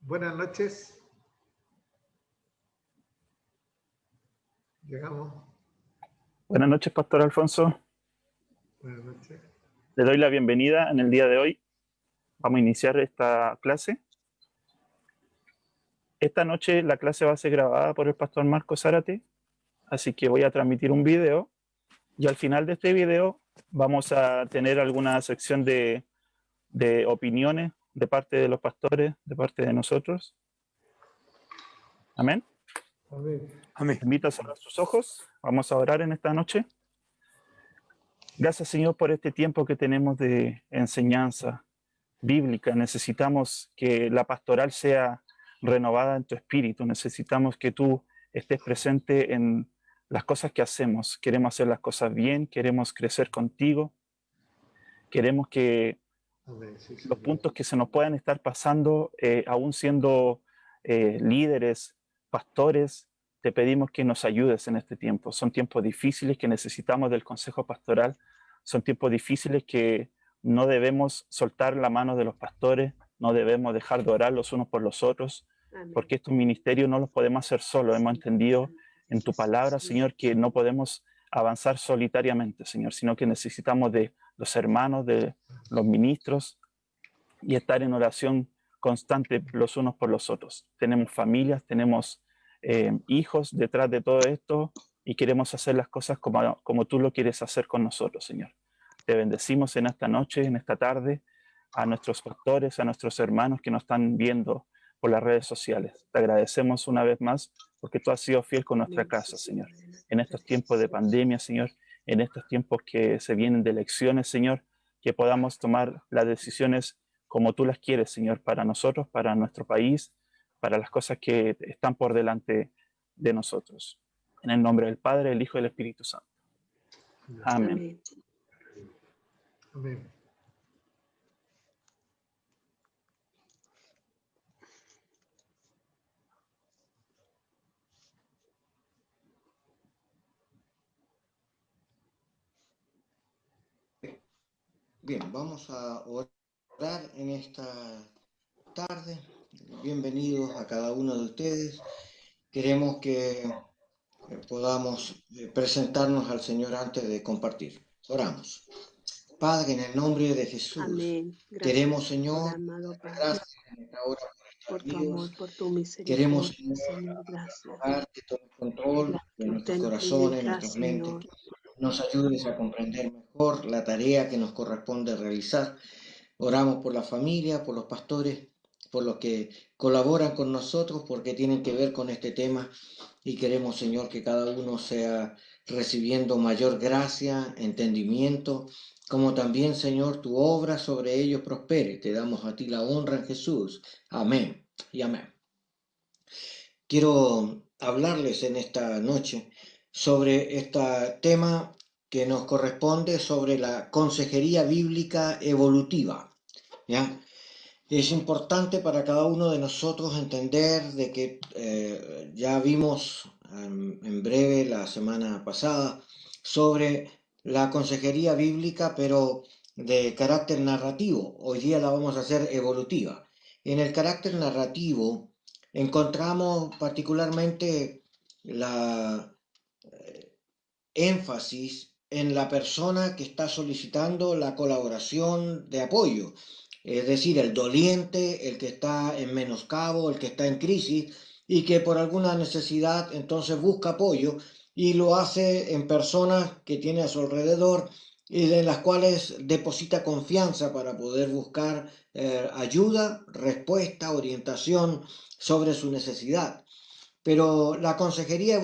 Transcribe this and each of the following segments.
Buenas noches. Llegamos. Buenas noches, Pastor Alfonso. Buenas noches. Le doy la bienvenida en el día de hoy. Vamos a iniciar esta clase. Esta noche la clase va a ser grabada por el Pastor Marco Zárate, así que voy a transmitir un video y al final de este video vamos a tener alguna sección de opiniones de parte de los pastores, de parte de nosotros. Amén. Amén. Amén. Invito a cerrar sus ojos. Vamos a orar en esta noche. Gracias, Señor, por este tiempo que tenemos de enseñanza bíblica. Necesitamos que la pastoral sea renovada en tu espíritu. Necesitamos que tú estés presente en las cosas que hacemos. Queremos hacer las cosas bien, queremos crecer contigo. Queremos que los puntos que se nos puedan estar pasando, aún siendo líderes, pastores, te pedimos que nos ayudes en este tiempo. Son tiempos difíciles que necesitamos del consejo pastoral. Son tiempos difíciles que no debemos soltar la mano de los pastores, no debemos dejar de orar los unos por los otros, porque estos ministerios no los podemos hacer solos. Hemos entendido en tu palabra, Señor, que no podemos avanzar solitariamente, Señor, sino que necesitamos de los hermanos, de los ministros, y estar en oración constante los unos por los otros. Tenemos familias, tenemos hijos detrás de todo esto y queremos hacer las cosas como tú lo quieres hacer con nosotros, Señor. Te bendecimos en esta noche, en esta tarde, a nuestros pastores, a nuestros hermanos que nos están viendo por las redes sociales. Te agradecemos una vez más porque tú has sido fiel con nuestra casa, Señor. En estos tiempos de pandemia, Señor, en estos tiempos que se vienen de elecciones, Señor, que podamos tomar las decisiones como tú las quieres, Señor, para nosotros, para nuestro país, para las cosas que están por delante de nosotros. En el nombre del Padre, el Hijo y el Espíritu Santo. Amén. Amén. Bien, vamos a orar en esta tarde. Bienvenidos a cada uno de ustedes. Queremos que podamos presentarnos al Señor antes de compartir. Oramos. Padre, en el nombre de Jesús, Amén. Gracias, queremos, Señor, amado Padre, gracias en esta hora por tu vidas. amor, por tu Queremos, misericordia, Señor, gracias. que tome control de nuestros corazones, nuestras mentes. Señor. Nos ayudes a comprender mejor la tarea que nos corresponde realizar. Oramos por la familia, por los pastores, por los que colaboran con nosotros, porque tienen que ver con este tema. Y queremos, Señor, que cada uno sea recibiendo mayor gracia, entendimiento, como también, Señor, tu obra sobre ellos prospere. Te damos a ti la honra en Jesús. Amén y amén. Quiero hablarles en esta noche sobre este tema que nos corresponde sobre la consejería bíblica evolutiva, ¿ya? Es importante para cada uno de nosotros entender de que ya vimos en breve la semana pasada sobre la consejería bíblica, pero de carácter narrativo. Hoy día la vamos a hacer evolutiva. En el carácter narrativo encontramos particularmente la énfasis en la persona que está solicitando la colaboración de apoyo, es decir, el doliente, el que está en menoscabo, el que está en crisis y que por alguna necesidad entonces busca apoyo y lo hace en personas que tiene a su alrededor y en las cuales deposita confianza para poder buscar ayuda, respuesta, orientación sobre su necesidad. Pero la consejería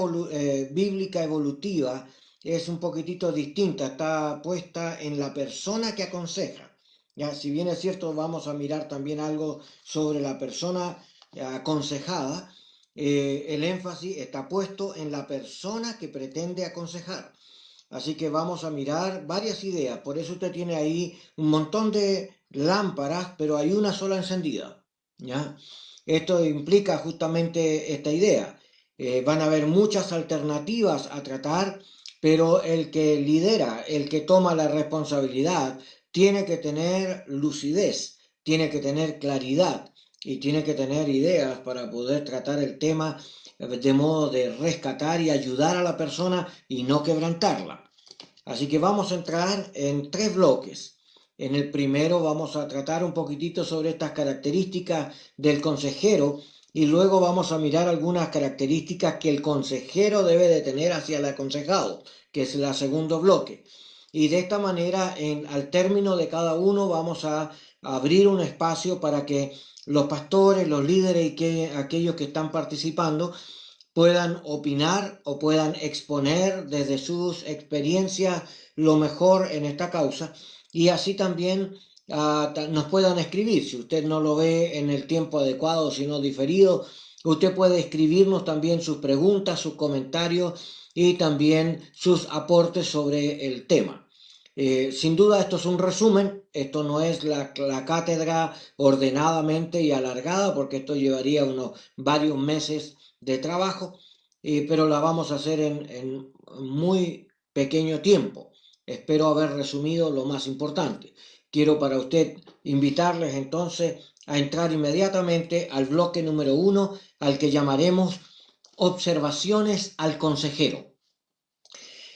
bíblica evolutiva es un poquitito distinta, está puesta en la persona que aconseja. Ya, si bien es cierto, vamos a mirar también algo sobre la persona aconsejada, el énfasis está puesto en la persona que pretende aconsejar. Así que vamos a mirar varias ideas, por eso usted tiene ahí un montón de lámparas, pero hay una sola encendida, ¿ya? Esto implica justamente esta idea. Van a haber muchas alternativas a tratar, pero el que lidera, el que toma la responsabilidad, tiene que tener lucidez, tiene que tener claridad, y tiene que tener ideas para poder tratar el tema de modo de rescatar y ayudar a la persona y no quebrantarla. Así que vamos a entrar en 3 bloques. En el primero vamos a tratar un poquitito sobre estas características del consejero y luego vamos a mirar algunas características que el consejero debe de tener hacia el aconsejado, que es el segundo bloque. Y de esta manera, al término de cada uno, vamos a abrir un espacio para que los pastores, los líderes y aquellos que están participando puedan opinar o puedan exponer desde sus experiencias lo mejor en esta causa, y así también nos puedan escribir. Si usted no lo ve en el tiempo adecuado, sino diferido, usted puede escribirnos también sus preguntas, sus comentarios y también sus aportes sobre el tema. Sin duda esto es un resumen, esto no es la cátedra ordenadamente y alargada, porque esto llevaría varios meses de trabajo, pero la vamos a hacer en muy pequeño tiempo. Espero haber resumido lo más importante. Quiero para usted invitarles entonces a entrar inmediatamente al bloque número 1, al que llamaremos observaciones al consejero.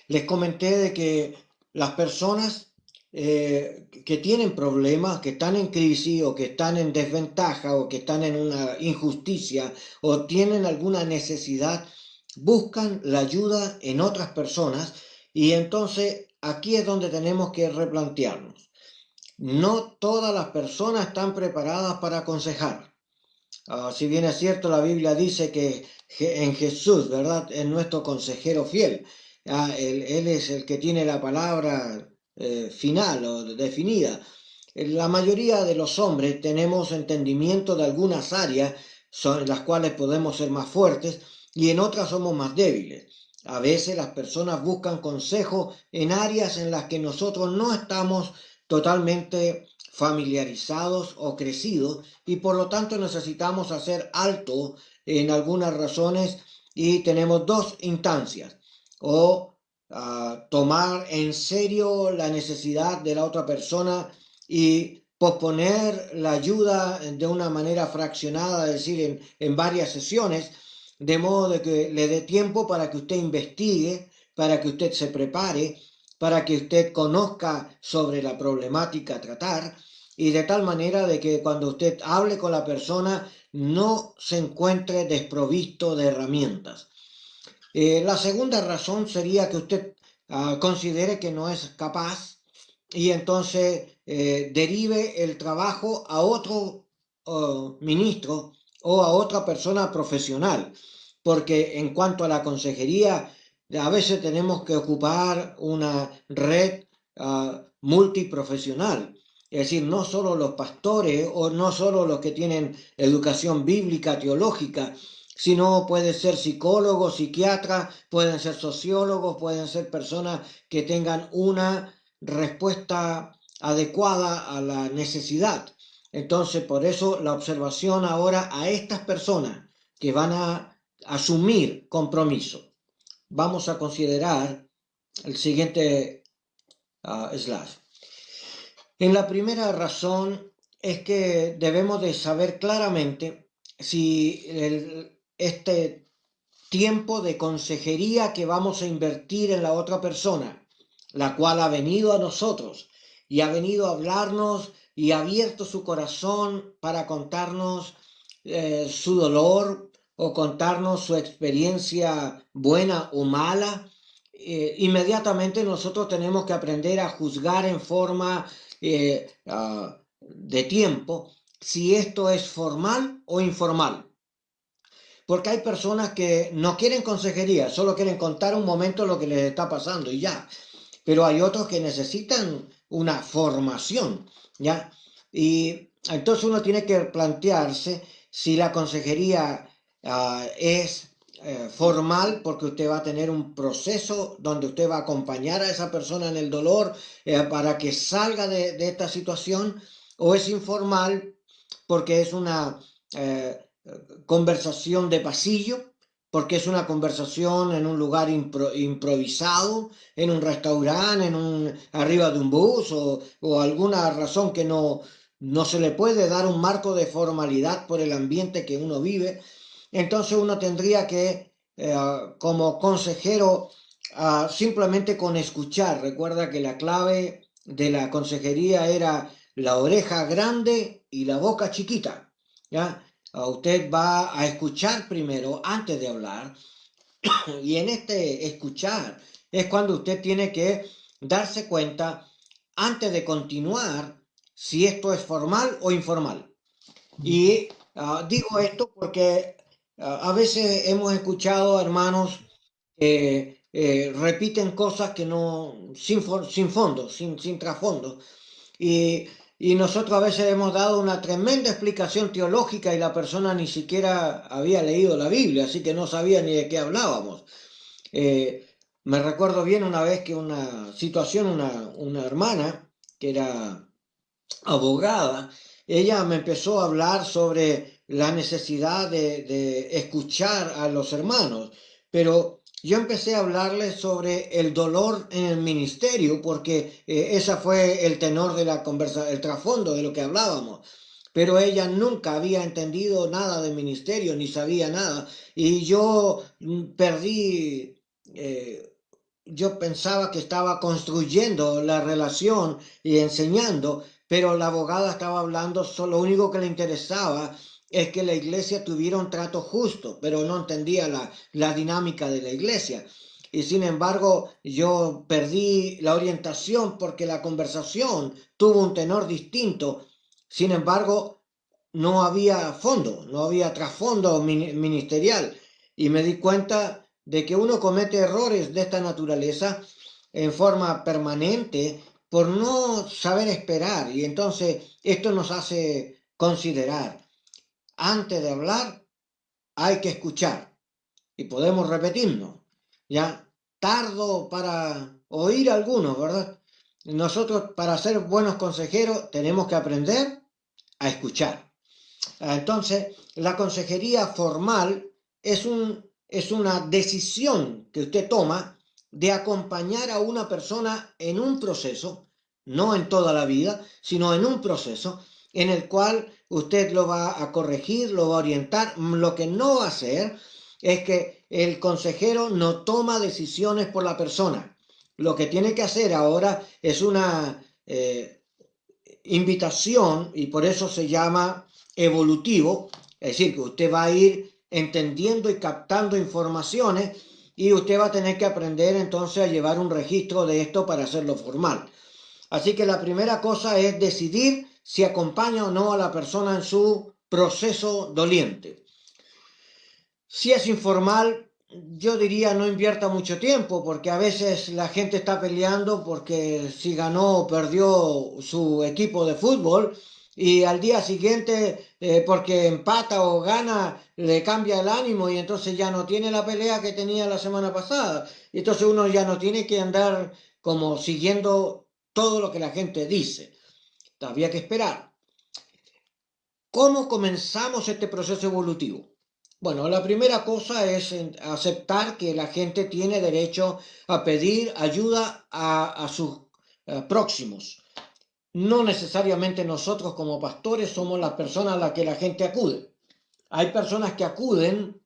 Les comenté de que las personas que tienen problemas, que están en crisis o que están en desventaja o que están en una injusticia o tienen alguna necesidad, buscan la ayuda en otras personas, y entonces aquí es donde tenemos que replantearnos. No todas las personas están preparadas para aconsejar. Si bien es cierto, la Biblia dice que en Jesús, ¿verdad?, es nuestro consejero fiel. Él es el que tiene la palabra final o definida. La mayoría de los hombres tenemos entendimiento de algunas áreas en las cuales podemos ser más fuertes y en otras somos más débiles. A veces las personas buscan consejo en áreas en las que nosotros no estamos totalmente familiarizados o crecidos, y por lo tanto necesitamos hacer alto en algunas razones, y tenemos 2 instancias: o tomar en serio la necesidad de la otra persona y posponer la ayuda de una manera fraccionada, es decir, en varias sesiones, de modo de que le dé tiempo para que usted investigue, para que usted se prepare, para que usted conozca sobre la problemática a tratar, y de tal manera de que cuando usted hable con la persona no se encuentre desprovisto de herramientas. La segunda razón sería que usted considere que no es capaz y entonces derive el trabajo a otro ministro o a otra persona profesional, porque en cuanto a la consejería, a veces tenemos que ocupar una red multiprofesional. Es decir, no solo los pastores o no solo los que tienen educación bíblica, teológica, sino puede ser psicólogos, psiquiatras, pueden ser sociólogos, pueden ser personas que tengan una respuesta adecuada a la necesidad. Entonces, por eso la observación ahora a estas personas que van a asumir compromiso. Vamos a considerar el siguiente slide. En la primera razón es que debemos de saber claramente si este tiempo de consejería que vamos a invertir en la otra persona, la cual ha venido a nosotros y ha venido a hablarnos y ha abierto su corazón para contarnos su dolor o contarnos su experiencia buena o mala, inmediatamente nosotros tenemos que aprender a juzgar en forma de tiempo si esto es formal o informal. Porque hay personas que no quieren consejería, solo quieren contar un momento lo que les está pasando y ya. Pero hay otros que necesitan una formación, ¿ya? Y entonces uno tiene que plantearse si la consejería es formal, porque usted va a tener un proceso donde usted va a acompañar a esa persona en el dolor para que salga de esta situación, o es informal porque es una conversación de pasillo, porque es una conversación en un lugar improvisado, en un restaurante, arriba de un bus o alguna razón que no no se le puede dar un marco de formalidad por el ambiente que uno vive. Entonces uno tendría que, como consejero, simplemente con escuchar. Recuerda que la clave de la consejería era la oreja grande y la boca chiquita, ¿ya? Usted va a escuchar primero antes de hablar, y en este escuchar es cuando usted tiene que darse cuenta antes de continuar si esto es formal o informal. Y digo esto porque a veces hemos escuchado hermanos que repiten cosas que no, sin fondo, sin trasfondo. Y, y nosotros a veces hemos dado una tremenda explicación teológica y la persona ni siquiera había leído la Biblia, así que no sabía ni de qué hablábamos. Eh, Me recuerdo bien una vez que una situación, una hermana que era abogada, ella me empezó a hablar sobre la necesidad de escuchar a los hermanos, pero yo empecé a hablarles sobre el dolor en el ministerio, porque esa fue el tenor de la conversa, el trasfondo de lo que hablábamos. Pero ella nunca había entendido nada de ministerio, ni sabía nada, y yo perdí, yo pensaba que estaba construyendo la relación y enseñando, pero la abogada estaba hablando, lo único que le interesaba es que la iglesia tuviera un trato justo, pero no entendía la dinámica de la iglesia. Y sin embargo, yo perdí la orientación porque la conversación tuvo un tenor distinto. Sin embargo, no había fondo, no había trasfondo ministerial. Y me di cuenta de que uno comete errores de esta naturaleza en forma permanente por no saber esperar. Y entonces esto nos hace considerar, antes de hablar hay que escuchar. Y podemos repetirnos, ya, tardo para oír a algunos, ¿verdad? Nosotros para ser buenos consejeros tenemos que aprender a escuchar. Entonces, la consejería formal es una decisión que usted toma de acompañar a una persona en un proceso, no en toda la vida, sino en un proceso en el cual usted lo va a corregir, lo va a orientar. Lo que no va a hacer es que el consejero no toma decisiones por la persona. Lo que tiene que hacer ahora es una invitación, y por eso se llama evolutivo, es decir, que usted va a ir entendiendo y captando informaciones y usted va a tener que aprender entonces a llevar un registro de esto para hacerlo formal. Así que la primera cosa es decidir si acompaña o no a la persona en su proceso doliente. Si es informal, yo diría no invierta mucho tiempo, porque a veces la gente está peleando porque si ganó o perdió su equipo de fútbol, y al día siguiente, porque empata o gana, le cambia el ánimo y entonces ya no tiene la pelea que tenía la semana pasada. Y entonces uno ya no tiene que andar como siguiendo todo lo que la gente dice. Había que esperar. ¿Cómo comenzamos este proceso evolutivo? Bueno, la primera cosa es aceptar que la gente tiene derecho a pedir ayuda a sus próximos. No necesariamente nosotros como pastores somos las personas a las que la gente acude. Hay personas que acuden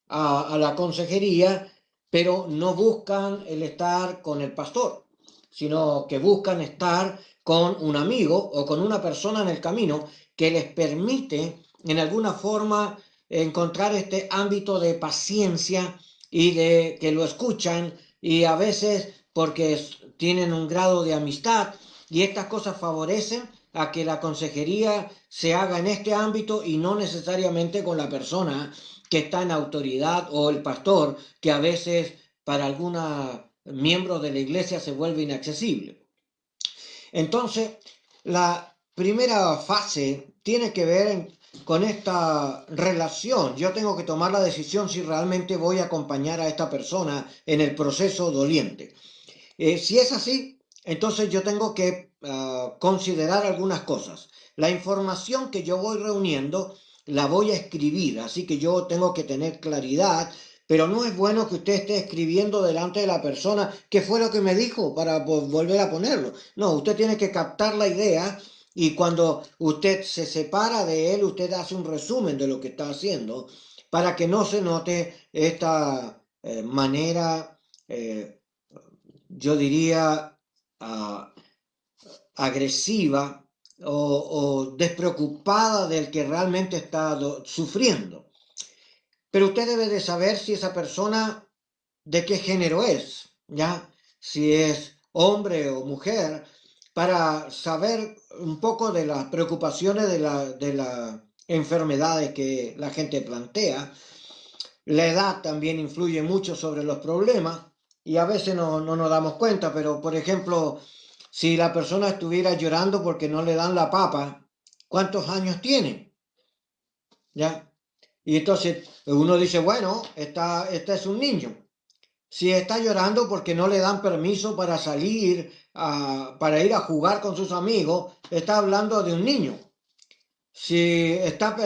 a la consejería, pero no buscan el estar con el pastor, sino que buscan estar con un amigo o con una persona en el camino que les permite en alguna forma encontrar este ámbito de paciencia y de que lo escuchan, y a veces porque tienen un grado de amistad, y estas cosas favorecen a que la consejería se haga en este ámbito y no necesariamente con la persona que está en autoridad o el pastor, que a veces para algunos miembros de la iglesia se vuelve inaccesible. Entonces, la primera fase tiene que ver con esta relación. Yo tengo que tomar la decisión si realmente voy a acompañar a esta persona en el proceso doliente. Si es así, entonces yo tengo que considerar algunas cosas. La información que yo voy reuniendo la voy a escribir, así que yo tengo que tener claridad, pero no es bueno que usted esté escribiendo delante de la persona qué fue lo que me dijo para volver a ponerlo. No, usted tiene que captar la idea y cuando usted se separa de él, usted hace un resumen de lo que está haciendo para que no se note esta manera, yo diría, ah, agresiva o despreocupada del que realmente está sufriendo. Pero usted debe de saber si esa persona de qué género es, ¿ya? Si es hombre o mujer, para saber un poco de las preocupaciones de las enfermedades que la gente plantea. La edad también influye mucho sobre los problemas y a veces no nos damos cuenta, pero por ejemplo, si la persona estuviera llorando porque no le dan la papa, ¿cuántos años tiene? ¿Ya? Y entonces uno dice, bueno, este es un niño. Si está llorando porque no le dan permiso para salir, para ir a jugar con sus amigos, está hablando de un niño. Si está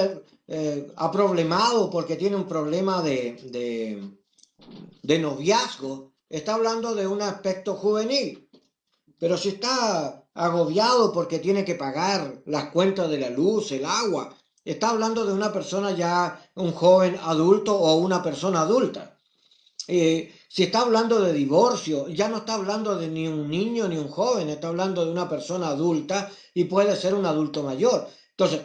aproblemado porque tiene un problema de noviazgo, está hablando de un aspecto juvenil. Pero si está agobiado porque tiene que pagar las cuentas de la luz, el agua, está hablando de una persona ya, un joven adulto o una persona adulta. Si está hablando de divorcio, ya no está hablando de ni un niño ni un joven, está hablando de una persona adulta y puede ser un adulto mayor. Entonces,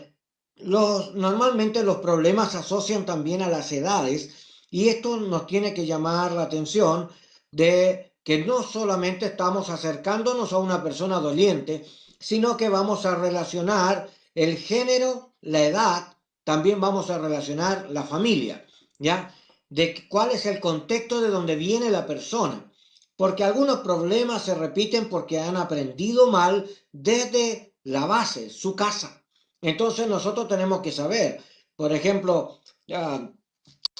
normalmente los problemas se asocian también a las edades y esto nos tiene que llamar la atención de que no solamente estamos acercándonos a una persona doliente, sino que vamos a relacionar el género, la edad, también vamos a relacionar la familia, ¿ya? De cuál es el contexto de donde viene la persona, porque algunos problemas se repiten porque han aprendido mal desde la base, su casa. Entonces nosotros tenemos que saber, por ejemplo,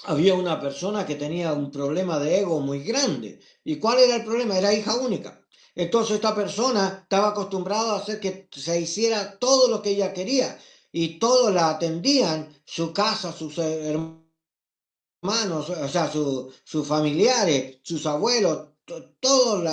había una persona que tenía un problema de ego muy grande. ¿Y cuál era el problema? Era hija única. Entonces esta persona estaba acostumbrada a hacer que se hiciera todo lo que ella quería y todos la atendían, su casa, sus hermanos, o sea, sus familiares, sus abuelos, todos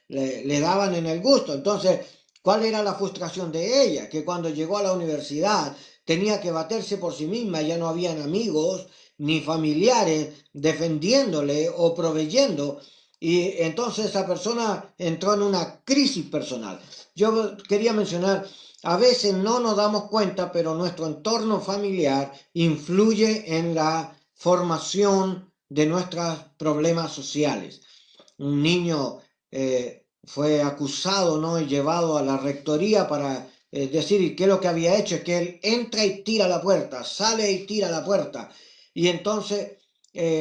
le daban en el gusto. Entonces, ¿cuál era la frustración de ella? Que cuando llegó a la universidad tenía que baterse por sí misma, ya no habían amigos ni familiares defendiéndole o proveyendo. Y entonces esa persona entró en una crisis personal. Yo quería mencionar, a veces no nos damos cuenta, pero nuestro entorno familiar influye en la formación de nuestros problemas sociales. Un niño fue acusado, ¿no? Y llevado a la rectoría para decir qué es lo que había hecho, es que él entra y tira la puerta, sale y tira la puerta. Y entonces,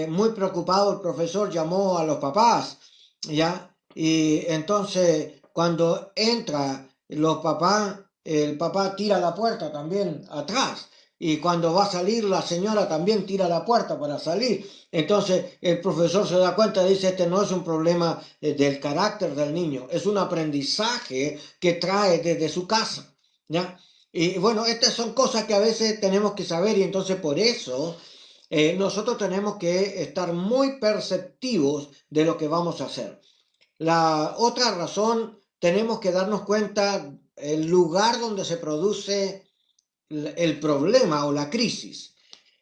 muy preocupado, el profesor llamó a los papás, ¿ya? Y entonces, cuando entra los papás, el papá tira la puerta también atrás. Y cuando va a salir la señora también tira la puerta para salir. Entonces el profesor se da cuenta y dice, este no es un problema del carácter del niño, es un aprendizaje que trae desde su casa, ¿ya? Y bueno, estas son cosas que a veces tenemos que saber y entonces por eso nosotros tenemos que estar muy perceptivos de lo que vamos a hacer. La otra razón, tenemos que darnos cuenta el lugar donde se produce el problema o la crisis.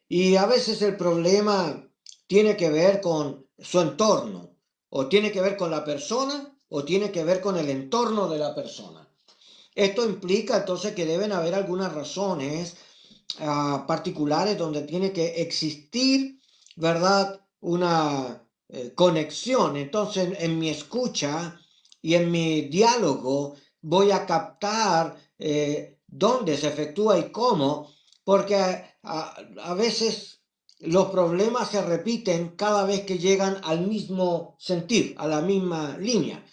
Y a veces el problema tiene que ver con su entorno, o tiene que ver con la persona, o tiene que ver con el entorno de la persona. Esto implica entonces que deben haber algunas razones particulares donde tiene que existir, ¿verdad? Una conexión. Entonces, en mi escucha y en mi diálogo voy a captar dónde se efectúa y cómo, porque a veces los problemas se repiten cada vez que llegan al mismo sentir, a la misma línea.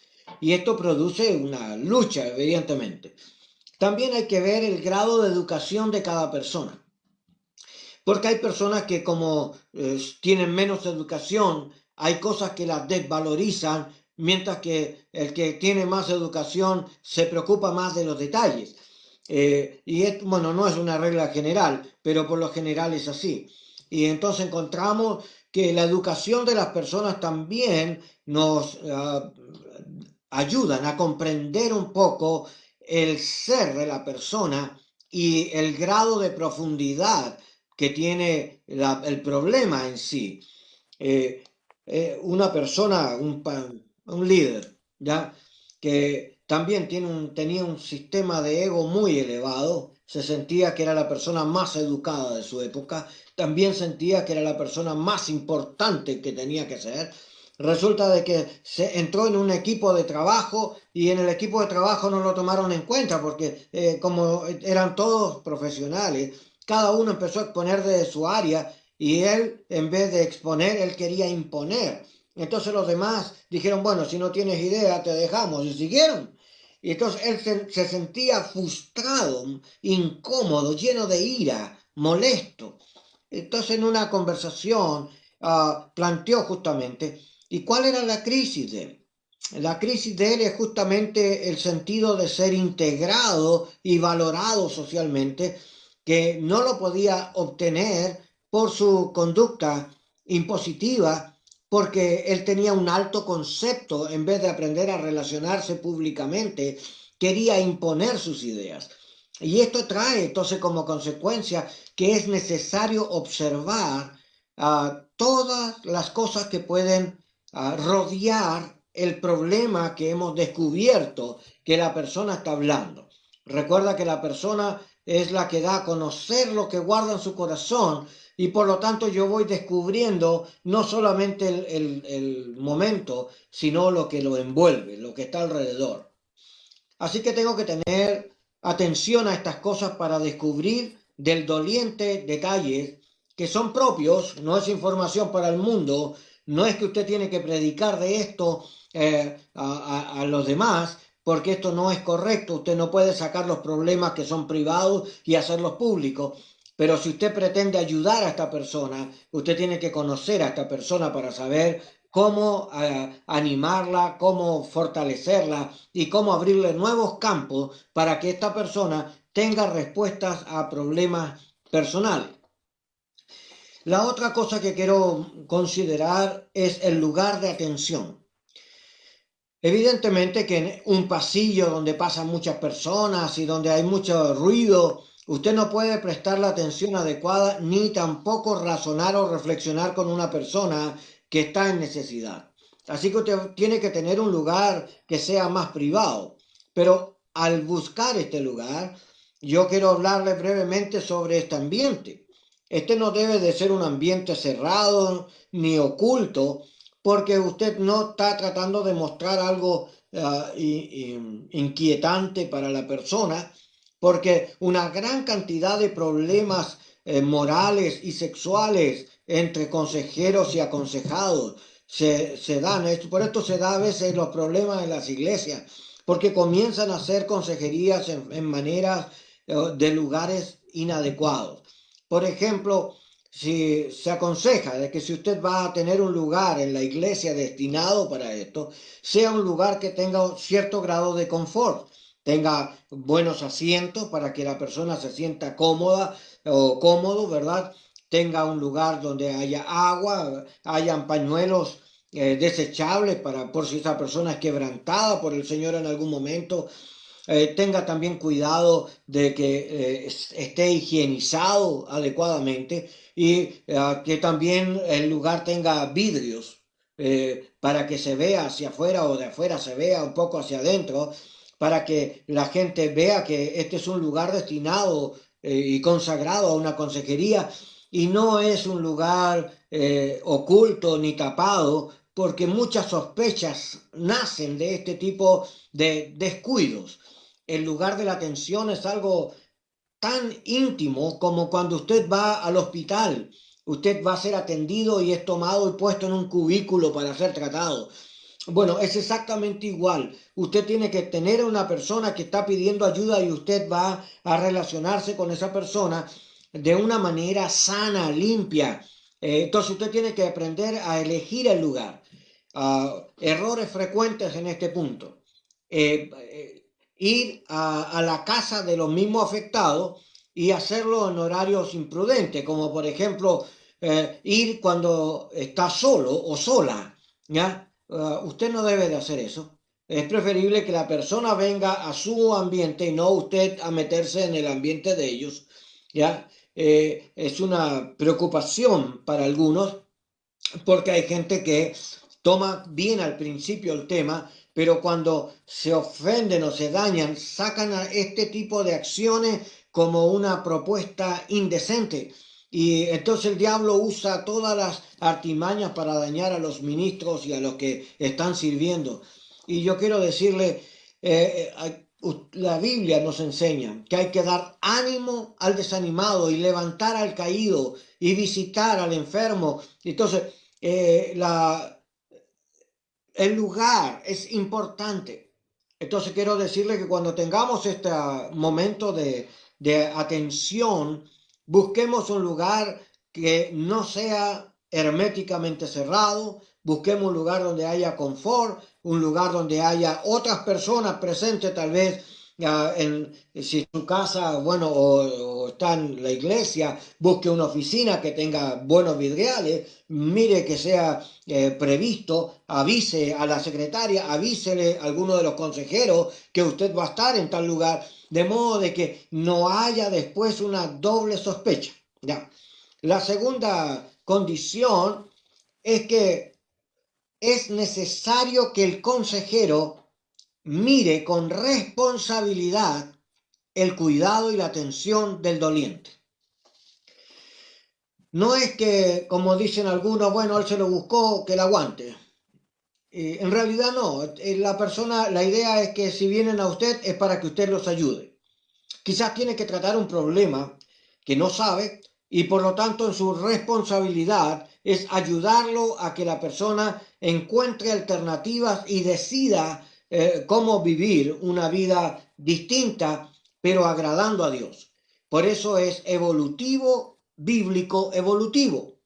Y esto produce una lucha, evidentemente. También hay que ver el grado de educación de cada persona. Porque hay personas que como tienen menos educación, hay cosas que las desvalorizan, mientras que el que tiene más educación se preocupa más de los detalles. Bueno, no es una regla general, pero por lo general es así. Y entonces encontramos que la educación de las personas también nos ayudan a comprender un poco el ser de la persona y el grado de profundidad que tiene el problema en sí. Una persona, un líder, ¿ya? Que también tenía un sistema de ego muy elevado, se sentía que era la persona más educada de su época, también sentía que era la persona más importante que tenía que ser. Resulta de que se entró en un equipo de trabajo y en el equipo de trabajo no lo tomaron en cuenta porque como eran todos profesionales, cada uno empezó a exponer de su área y él, en vez de exponer, él quería imponer. Entonces los demás dijeron, bueno, si no tienes idea, te dejamos, y siguieron. Y entonces él se sentía frustrado, incómodo, lleno de ira, molesto. Entonces en una conversación planteó justamente, ¿y cuál era la crisis de él? La crisis de él es justamente el sentido de ser integrado y valorado socialmente, que no lo podía obtener por su conducta impositiva, porque él tenía un alto concepto, en vez de aprender a relacionarse públicamente, quería imponer sus ideas. Y esto trae entonces como consecuencia que es necesario observar todas las cosas que pueden rodear el problema que hemos descubierto que la persona está hablando. Recuerda que la persona es la que da a conocer lo que guarda en su corazón y por lo tanto yo voy descubriendo no solamente el momento, sino lo que lo envuelve, lo que está alrededor. Así que tengo que tener atención a estas cosas para descubrir del doliente detalles que son propios, no es información para el mundo, no es que usted tiene que predicar de esto a los demás, porque esto no es correcto, usted no puede sacar los problemas que son privados y hacerlos públicos. Pero si usted pretende ayudar a esta persona, usted tiene que conocer a esta persona para saber cómo animarla, cómo fortalecerla y cómo abrirle nuevos campos para que esta persona tenga respuestas a problemas personales. La otra cosa que quiero considerar es el lugar de atención. Evidentemente que en un pasillo donde pasan muchas personas y donde hay mucho ruido, usted no puede prestar la atención adecuada ni tampoco razonar o reflexionar con una persona que está en necesidad. Así que usted tiene que tener un lugar que sea más privado. Pero al buscar este lugar, yo quiero hablarle brevemente sobre este ambiente. Este no debe de ser un ambiente cerrado ni oculto, porque usted no está tratando de mostrar algo inquietante para la persona, porque una gran cantidad de problemas morales y sexuales entre consejeros y aconsejados se dan. Por esto se da a veces los problemas en las iglesias, porque comienzan a hacer consejerías en maneras de lugares inadecuados. Por ejemplo, si se aconseja de que si usted va a tener un lugar en la iglesia destinado para esto, sea un lugar que tenga cierto grado de confort, tenga buenos asientos para que la persona se sienta cómoda o cómodo, ¿verdad? Tenga un lugar donde haya agua, hayan pañuelos desechables para por si esa persona es quebrantada por el Señor en algún momento. Tenga también cuidado de que esté higienizado adecuadamente y que también el lugar tenga vidrios para que se vea hacia afuera o de afuera se vea un poco hacia adentro, para que la gente vea que este es un lugar destinado y consagrado a una consejería y no es un lugar oculto ni tapado, porque muchas sospechas nacen de este tipo de descuidos. El lugar de la atención es algo tan íntimo como cuando usted va al hospital. Usted va a ser atendido y es tomado y puesto en un cubículo para ser tratado. Bueno, es exactamente igual. Usted tiene que tener a una persona que está pidiendo ayuda y usted va a relacionarse con esa persona de una manera sana, limpia. Entonces usted tiene que aprender a elegir el lugar. Errores frecuentes en este punto. Ir a la casa de los mismos afectados y hacerlo en horarios imprudentes, como por ejemplo ir cuando está solo o sola, ¿ya? Usted no debe de hacer eso. Es preferible que la persona venga a su ambiente y no usted a meterse en el ambiente de ellos, ¿ya? Es una preocupación para algunos porque hay gente que toma bien al principio el tema, pero cuando se ofenden o se dañan, sacan a este tipo de acciones como una propuesta indecente. Y entonces el diablo usa todas las artimañas para dañar a los ministros y a los que están sirviendo. Y yo quiero decirle, la Biblia nos enseña que hay que dar ánimo al desanimado y levantar al caído y visitar al enfermo. Entonces, el lugar es importante. Entonces quiero decirle que cuando tengamos este momento de atención, busquemos un lugar que no sea herméticamente cerrado, busquemos un lugar donde haya confort, un lugar donde haya otras personas presentes tal vez si su casa, bueno, o está en la iglesia, busque una oficina que tenga buenos vidriales, mire que sea previsto, avise a la secretaria, avísele a alguno de los consejeros que usted va a estar en tal lugar, de modo de que no haya después una doble sospecha. Ya. La segunda condición es que es necesario que el consejero mire con responsabilidad el cuidado y la atención del doliente. No es que, como dicen algunos, bueno, él se lo buscó, que lo aguante. En realidad no, la idea es que si vienen a usted es para que usted los ayude. Quizás tiene que tratar un problema que no sabe y por lo tanto en su responsabilidad es ayudarlo a que la persona encuentre alternativas y decida cómo vivir una vida distinta pero agradando a Dios. Por eso es evolutivo, bíblico evolutivo.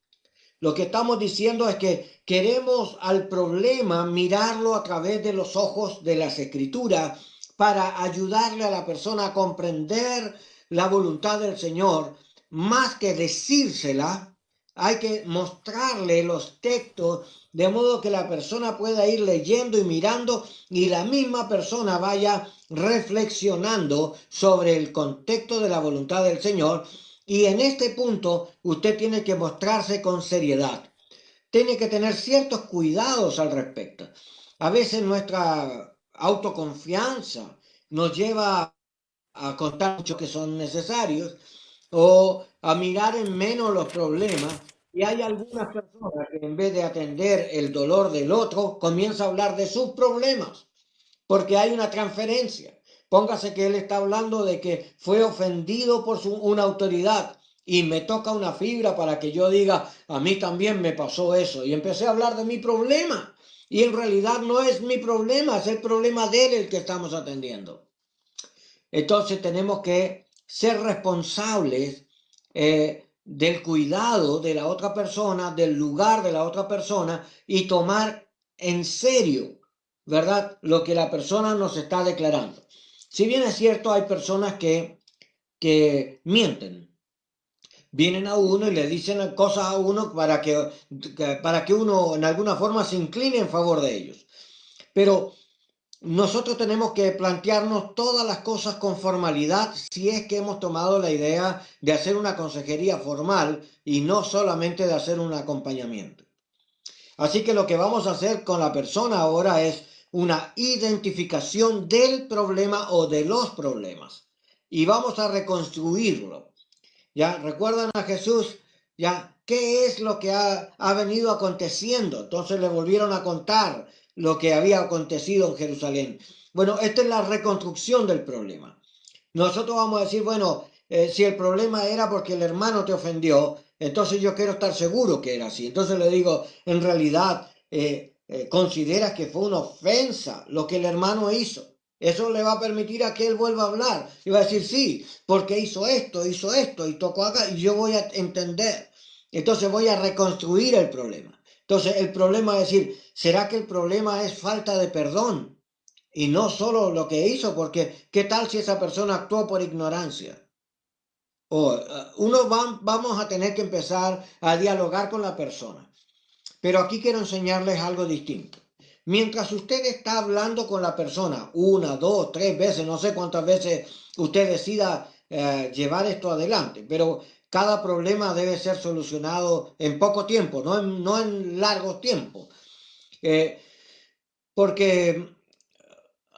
Lo que estamos diciendo es que queremos al problema mirarlo a través de los ojos de las escrituras para ayudarle a la persona a comprender la voluntad del Señor. Más que decírsela, hay que mostrarle los textos de modo que la persona pueda ir leyendo y mirando y la misma persona vaya reflexionando sobre el contexto de la voluntad del Señor. Y en este punto usted tiene que mostrarse con seriedad. Tiene que tener ciertos cuidados al respecto. A veces nuestra autoconfianza nos lleva a contar muchos que son necesarios o a mirar en menos los problemas. Y hay algunas personas que en vez de atender el dolor del otro, comienza a hablar de sus problemas porque hay una transferencia. Póngase que él está hablando de que fue ofendido por una autoridad y me toca una fibra para que yo diga, a mí también me pasó eso. Y empecé a hablar de mi problema. Y en realidad no es mi problema, es el problema de él el que estamos atendiendo. Entonces tenemos que ser responsables del cuidado de la otra persona, del lugar de la otra persona y tomar en serio, ¿verdad?, lo que la persona nos está declarando. Si bien es cierto, hay personas que mienten, vienen a uno y le dicen cosas a uno para que uno en alguna forma se incline en favor de ellos. Pero nosotros tenemos que plantearnos todas las cosas con formalidad si es que hemos tomado la idea de hacer una consejería formal y no solamente de hacer un acompañamiento. Así que lo que vamos a hacer con la persona ahora es una identificación del problema o de los problemas y vamos a reconstruirlo. ¿Ya? ¿Recuerdan a Jesús? ¿Ya? ¿Qué es lo que ha venido aconteciendo? Entonces le volvieron a contar lo que había acontecido en Jerusalén. Bueno, esta es la reconstrucción del problema. Nosotros vamos a decir, bueno, si el problema era porque el hermano te ofendió, entonces yo quiero estar seguro que era así. Entonces le digo, en realidad, ¿consideras que fue una ofensa lo que el hermano hizo? Eso le va a permitir a que él vuelva a hablar. Y va a decir, sí, porque hizo esto y tocó acá, y yo voy a entender. Entonces voy a reconstruir el problema. Entonces el problema es decir, ¿será que el problema es falta de perdón? Y no solo lo que hizo, porque ¿qué tal si esa persona actuó por ignorancia? Vamos a tener que empezar a dialogar con la persona. Pero aquí quiero enseñarles algo distinto. mientras usted está hablando con la persona, 1, 2, 3 veces, no sé cuántas veces usted decida llevar esto adelante, pero cada problema debe ser solucionado en poco tiempo, no en largo tiempo. Porque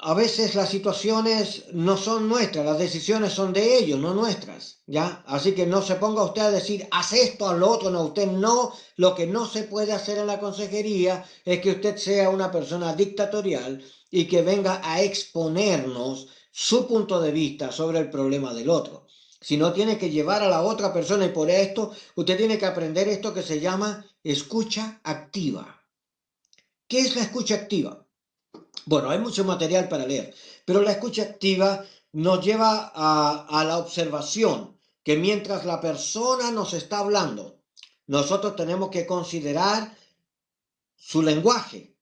a veces las situaciones no son nuestras, las decisiones son de ellos, no nuestras, ¿ya? Así que no se ponga usted a decir, haz esto, haz lo otro, no, usted no. Lo que no se puede hacer en la consejería es que usted sea una persona dictatorial y que venga a exponernos su punto de vista sobre el problema del otro. Si no, tiene que llevar a la otra persona, y por esto usted tiene que aprender esto que se llama escucha activa. ¿Qué es la escucha activa? Bueno, hay mucho material para leer, pero la escucha activa nos lleva a la observación, que mientras la persona nos está hablando, nosotros tenemos que considerar su lenguaje,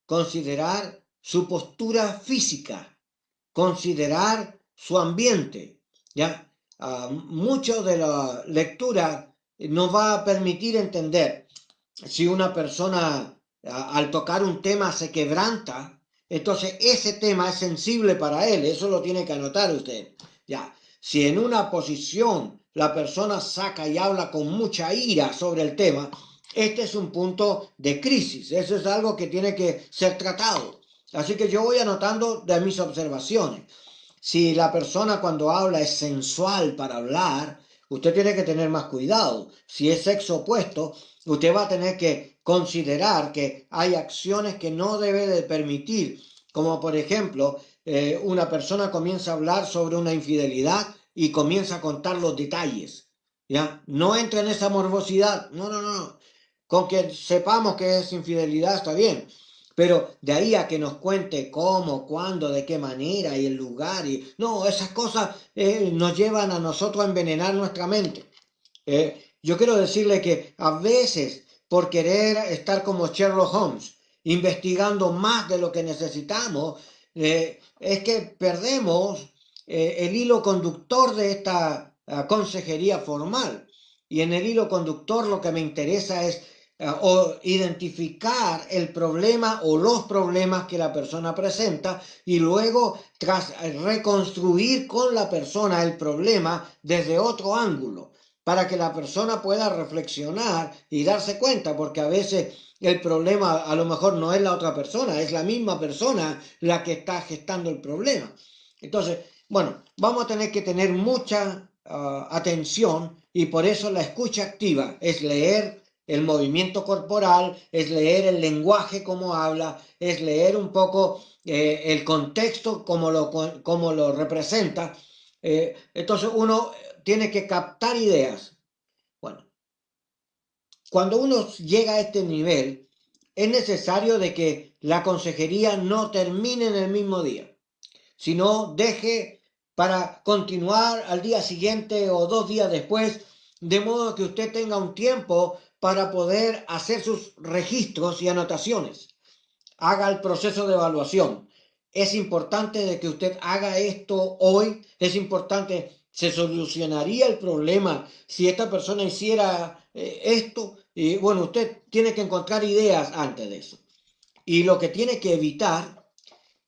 considerar su postura física, considerar su ambiente, ¿ya? Mucho de la lectura nos va a permitir entender si una persona al tocar un tema se quebranta, entonces ese tema es sensible para él, eso lo tiene que anotar usted. Ya, si en una posición la persona saca y habla con mucha ira sobre el tema, este es un punto de crisis, eso es algo que tiene que ser tratado. Así que yo voy anotando de mis observaciones. Si la persona cuando habla es sensual para hablar, usted tiene que tener más cuidado. Si es sexo opuesto, usted va a tener que considerar que hay acciones que no debe de permitir, como por ejemplo, una persona comienza a hablar sobre una infidelidad y comienza a contar los detalles, ¿ya? No entra en esa morbosidad, no. Con que sepamos que es infidelidad está bien, pero de ahí a que nos cuente cómo, cuándo, de qué manera y el lugar, no, esas cosas nos llevan a nosotros a envenenar nuestra mente. Yo quiero decirle que a veces, por querer estar como Sherlock Holmes, investigando más de lo que necesitamos, es que perdemos el hilo conductor de esta consejería formal. Y en el hilo conductor lo que me interesa es o identificar el problema o los problemas que la persona presenta y luego tras reconstruir con la persona el problema desde otro ángulo, para que la persona pueda reflexionar y darse cuenta, porque a veces el problema a lo mejor no es la otra persona, es la misma persona la que está gestando el problema. Entonces, bueno, vamos a tener que tener mucha atención, y por eso la escucha activa es leer el movimiento corporal, es leer el lenguaje como habla, es leer un poco el contexto como lo representa. Entonces uno tiene que captar ideas. Bueno, cuando uno llega a este nivel, es necesario de que la consejería no termine en el mismo día, sino deje para continuar al día siguiente o 2 días después, de modo que usted tenga un tiempo para poder hacer sus registros y anotaciones. Haga el proceso de evaluación. Es importante de que usted haga esto hoy, es importante. Se solucionaría el problema si esta persona hiciera esto. Y bueno, usted tiene que encontrar ideas antes de eso. Y lo que tiene que evitar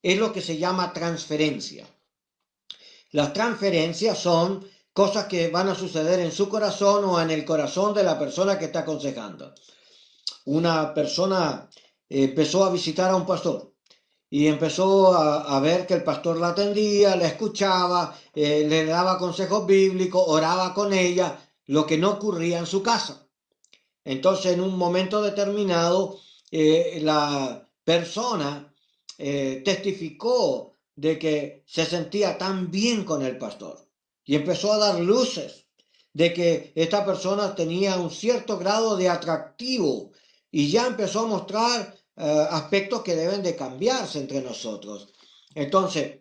es lo que se llama transferencia. Las transferencias son cosas que van a suceder en su corazón o en el corazón de la persona que está aconsejando. Una persona empezó a visitar a un pastor y empezó a ver que el pastor la atendía, la escuchaba, le daba consejos bíblicos, oraba con ella, lo que no ocurría en su casa. Entonces, en un momento determinado, la persona testificó de que se sentía tan bien con el pastor y empezó a dar luces de que esta persona tenía un cierto grado de atractivo y ya empezó a mostrar aspectos que deben de cambiarse entre nosotros. Entonces,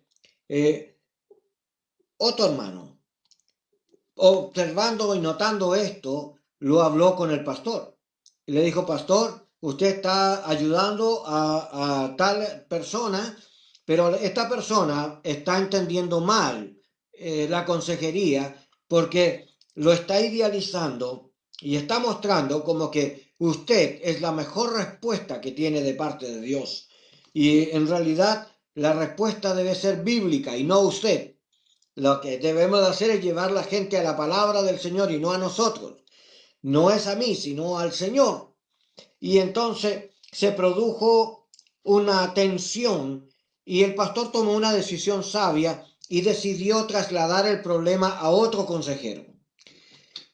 otro hermano, observando y notando esto, lo habló con el pastor y le dijo: pastor, usted está ayudando a tal persona, pero esta persona está entendiendo mal la consejería, porque lo está idealizando y está mostrando como que usted es la mejor respuesta que tiene de parte de Dios. Y en realidad la respuesta debe ser bíblica y no usted. Lo que debemos de hacer es llevar la gente a la palabra del Señor y no a nosotros. No es a mí, sino al Señor. Y entonces se produjo una tensión y el pastor tomó una decisión sabia y decidió trasladar el problema a otro consejero.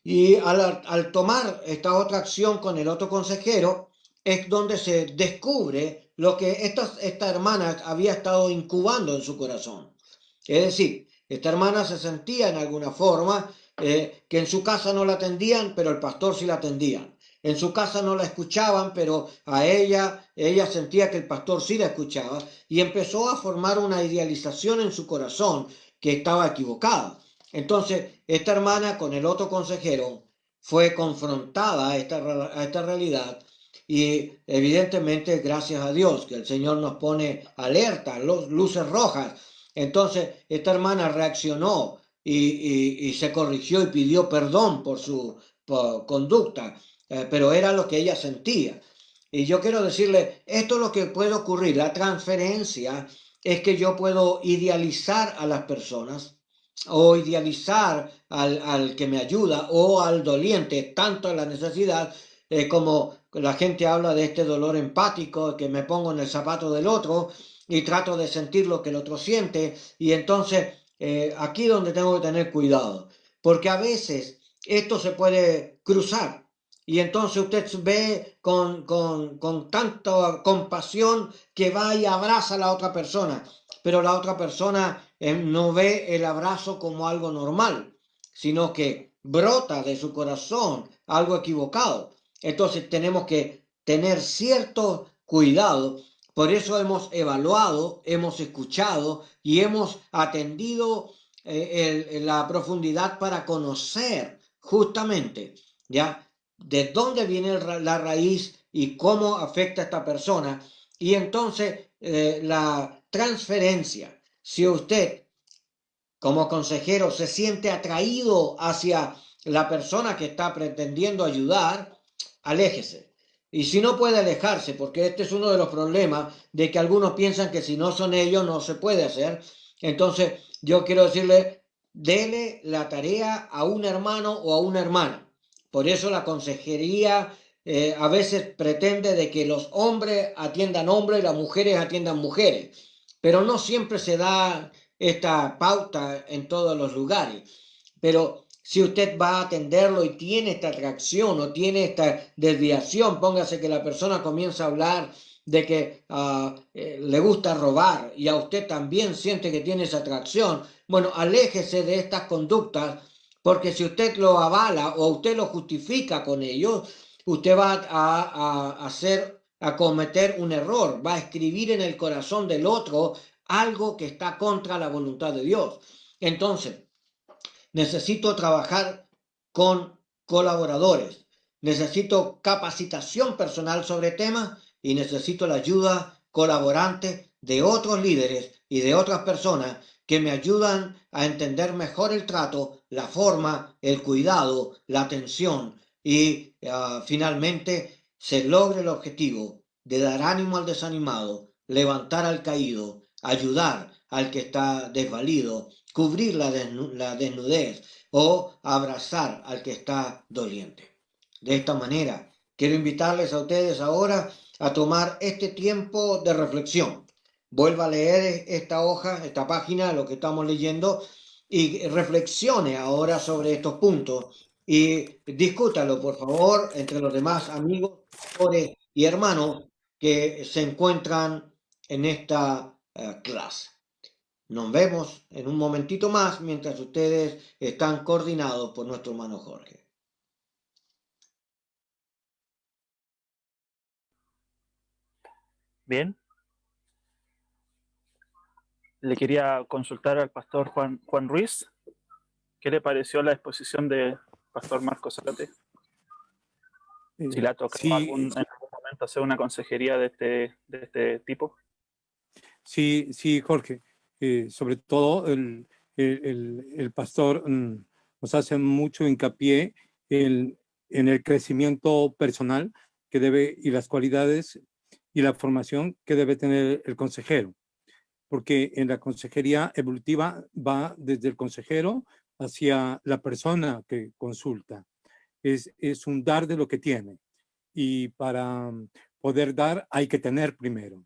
Y al tomar esta otra acción con el otro consejero, es donde se descubre lo que esta hermana había estado incubando en su corazón. Es decir, esta hermana se sentía en alguna forma que en su casa no la atendían, pero el pastor sí la atendía. En su casa no la escuchaban, pero a ella sentía que el pastor sí la escuchaba y empezó a formar una idealización en su corazón que estaba equivocada. Entonces, esta hermana con el otro consejero fue confrontada a esta realidad y evidentemente gracias a Dios que el Señor nos pone alerta, luces rojas. Entonces, esta hermana reaccionó y se corrigió y pidió perdón por su conducta, pero era lo que ella sentía. Y yo quiero decirle, esto es lo que puede ocurrir. La transferencia es que yo puedo idealizar a las personas o idealizar al que me ayuda o al doliente, tanto en la necesidad como la gente habla de este dolor empático, que me pongo en el zapato del otro y trato de sentir lo que el otro siente. Y entonces aquí donde tengo que tener cuidado, porque a veces esto se puede cruzar. Y entonces usted ve con tanta compasión que va y abraza a la otra persona, pero la otra persona no ve el abrazo como algo normal, sino que brota de su corazón algo equivocado. Entonces tenemos que tener cierto cuidado. Por eso hemos evaluado, hemos escuchado y hemos atendido la profundidad para conocer justamente, ¿ya? De dónde viene la raíz y cómo afecta a esta persona. Y entonces la transferencia. Si usted, como consejero, se siente atraído hacia la persona que está pretendiendo ayudar, aléjese. Y si no puede alejarse, porque este es uno de los problemas de que algunos piensan que si no son ellos no se puede hacer, entonces yo quiero decirle, dele la tarea a un hermano o a una hermana. Por eso la consejería a veces pretende de que los hombres atiendan hombres y las mujeres atiendan mujeres, pero no siempre se da esta pauta en todos los lugares. Pero si usted va a atenderlo y tiene esta atracción o tiene esta desviación, póngase que la persona comienza a hablar de que le gusta robar y a usted también siente que tiene esa atracción, bueno, aléjese de estas conductas, porque si usted lo avala o usted lo justifica con ello, usted va a cometer un error, va a escribir en el corazón del otro algo que está contra la voluntad de Dios. Entonces, necesito trabajar con colaboradores, necesito capacitación personal sobre temas y necesito la ayuda colaborante de otros líderes y de otras personas que me ayudan a entender mejor el trato, la forma, el cuidado, la atención y finalmente se logre el objetivo de dar ánimo al desanimado, levantar al caído, ayudar al que está desvalido, cubrir la desnudez o abrazar al que está doliente. De esta manera, quiero invitarles a ustedes ahora a tomar este tiempo de reflexión. Vuelva a leer esta hoja, esta página, lo que estamos leyendo, y reflexione ahora sobre estos puntos y discútalo, por favor, entre los demás amigos, pastores y hermanos que se encuentran en esta clase. Nos vemos en un momentito más mientras ustedes están coordinados por nuestro hermano Jorge. Bien. Le quería consultar al pastor Juan Ruiz. ¿Qué le pareció la exposición del pastor Marco Zárate? Si le ha tocado Sí, en algún momento hacer una consejería de este tipo. sí, Jorge. Sobre todo el pastor nos hace mucho hincapié en el crecimiento personal que debe y las cualidades y la formación que debe tener el consejero, porque en la consejería evolutiva va desde el consejero hacia la persona que consulta. Es un dar de lo que tiene, y para poder dar hay que tener primero.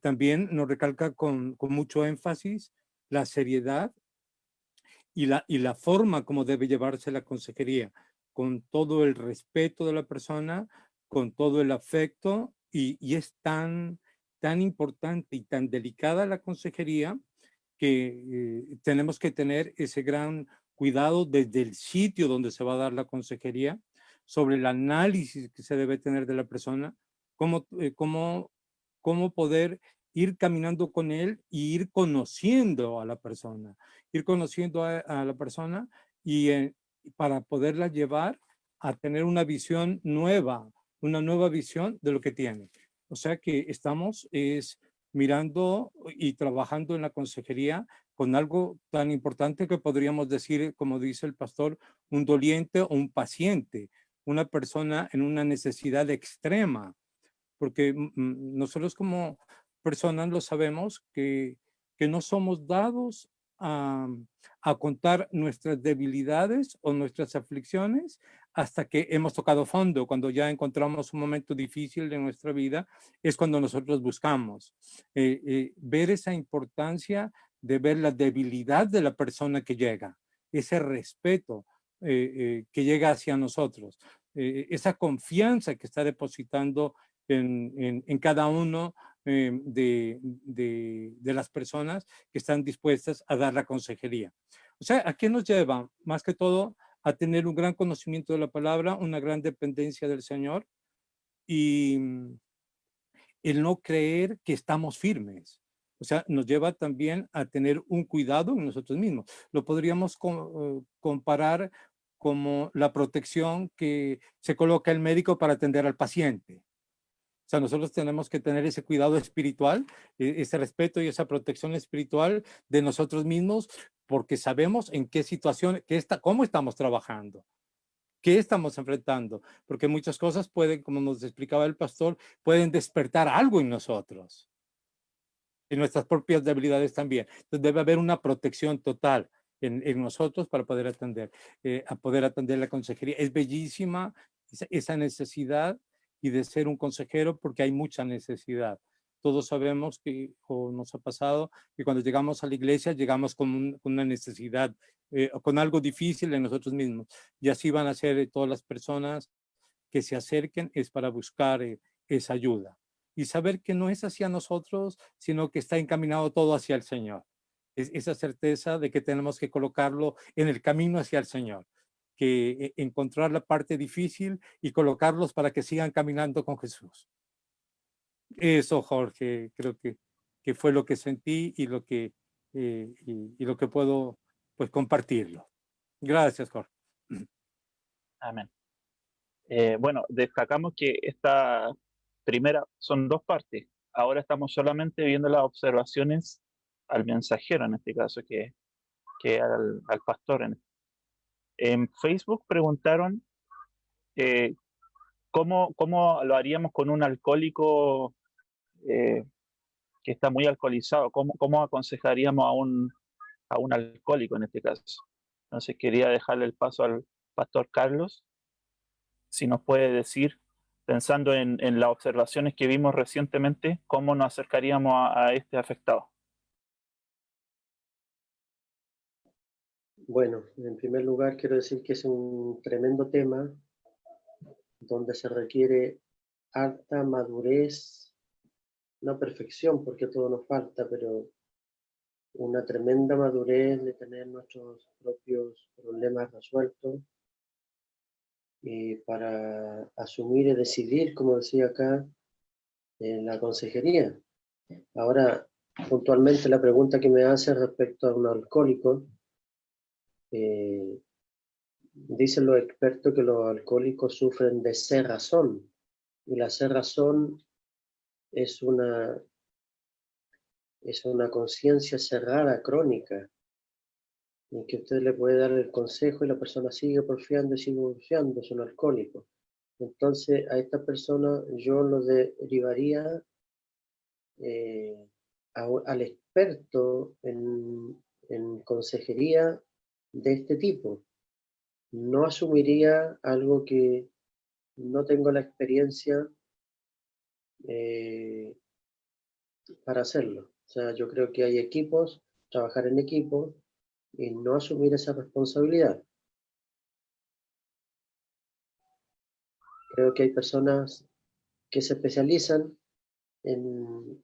También nos recalca con mucho énfasis la seriedad y la forma como debe llevarse la consejería, con todo el respeto de la persona, con todo el afecto, y es tan importante y tan delicada la consejería que tenemos que tener ese gran cuidado desde el sitio donde se va a dar la consejería, sobre el análisis que se debe tener de la persona, cómo poder ir caminando con él y ir conociendo a la persona, y para poderla llevar a tener una visión nueva, una nueva visión de lo que tiene. O sea que estamos mirando y trabajando en la consejería con algo tan importante que podríamos decir, como dice el pastor, un doliente o un paciente, una persona en una necesidad extrema, porque nosotros como personas lo sabemos que no somos dados a contar nuestras debilidades o nuestras aflicciones hasta que hemos tocado fondo. Cuando ya encontramos un momento difícil de nuestra vida, es cuando nosotros buscamos ver esa importancia de ver la debilidad de la persona que llega, ese respeto que llega hacia nosotros, esa confianza que está depositando en cada uno de las personas que están dispuestas a dar la consejería. O sea, ¿a qué nos lleva? Más que todo, a tener un gran conocimiento de la palabra, una gran dependencia del Señor, y el no creer que estamos firmes. O sea, nos lleva también a tener un cuidado en nosotros mismos. Lo podríamos comparar como la protección que se coloca el médico para atender al paciente. O sea, nosotros tenemos que tener ese cuidado espiritual, ese respeto y esa protección espiritual de nosotros mismos, porque sabemos en qué situación, cómo estamos trabajando, qué estamos enfrentando, porque muchas cosas pueden, como nos explicaba el pastor, pueden despertar algo en nosotros, en nuestras propias debilidades también. Entonces debe haber una protección total en nosotros para poder atender la consejería. Es bellísima esa necesidad y de ser un consejero, porque hay mucha necesidad. Todos sabemos que, o nos ha pasado, que cuando llegamos a la iglesia llegamos con una necesidad, o con algo difícil en nosotros mismos. Y así van a ser todas las personas que se acerquen, es para buscar esa ayuda. Y saber que no es hacia nosotros, sino que está encaminado todo hacia el Señor. Es esa certeza de que tenemos que colocarlo en el camino hacia el Señor, que encontrar la parte difícil y colocarlos para que sigan caminando con Jesús. Eso, Jorge, creo que fue lo que sentí y lo que puedo, pues, compartirlo. Gracias, Jorge. Amén. Bueno, destacamos que esta primera son dos partes. Ahora estamos solamente viendo las observaciones al mensajero, en este caso, que al pastor. En Facebook preguntaron cómo lo haríamos con un alcohólico que está muy alcoholizado, cómo aconsejaríamos a un alcohólico en este caso. Entonces quería dejarle el paso al pastor Carlos, si nos puede decir, pensando en las observaciones que vimos recientemente, cómo nos acercaríamos a este afectado. Bueno, en primer lugar quiero decir que es un tremendo tema donde se requiere alta madurez, no perfección porque todo nos falta, pero una tremenda madurez de tener nuestros propios problemas resueltos para asumir y decidir, como decía acá, en la consejería. Ahora, puntualmente la pregunta que me hace respecto a un alcohólico, dicen los expertos que los alcohólicos sufren de cerrazón, y la cerrazón es una conciencia cerrada, crónica, en que usted le puede dar el consejo y la persona sigue porfiando y sigue porfiando, es un alcohólico. Entonces a esta persona yo lo derivaría al experto en consejería de este tipo. No asumiría algo que no tengo la experiencia para hacerlo. O sea, yo creo que hay equipos, trabajar en equipo y no asumir esa responsabilidad. Creo que hay personas que se especializan en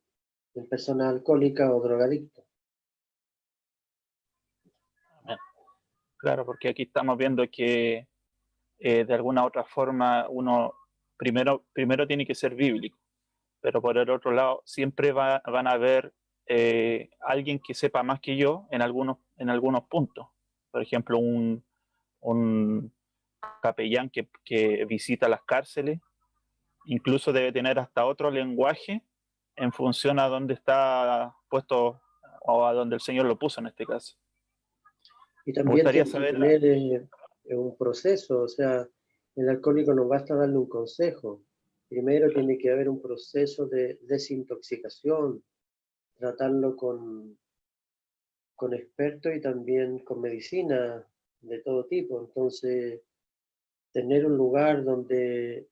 personas alcohólicas o drogadictas. Claro, porque aquí estamos viendo que de alguna otra forma uno primero tiene que ser bíblico, pero por el otro lado siempre van a haber alguien que sepa más que yo en algunos puntos. Por ejemplo, un capellán que visita las cárceles, incluso debe tener hasta otro lenguaje en función a dónde está puesto o a donde el Señor lo puso en este caso. Y Me también gustaría tiene que saber, tener un proceso, o sea, el alcohólico no basta darle un consejo. Primero tiene que haber un proceso de desintoxicación, tratarlo con expertos y también con medicina de todo tipo. Entonces, tener un lugar donde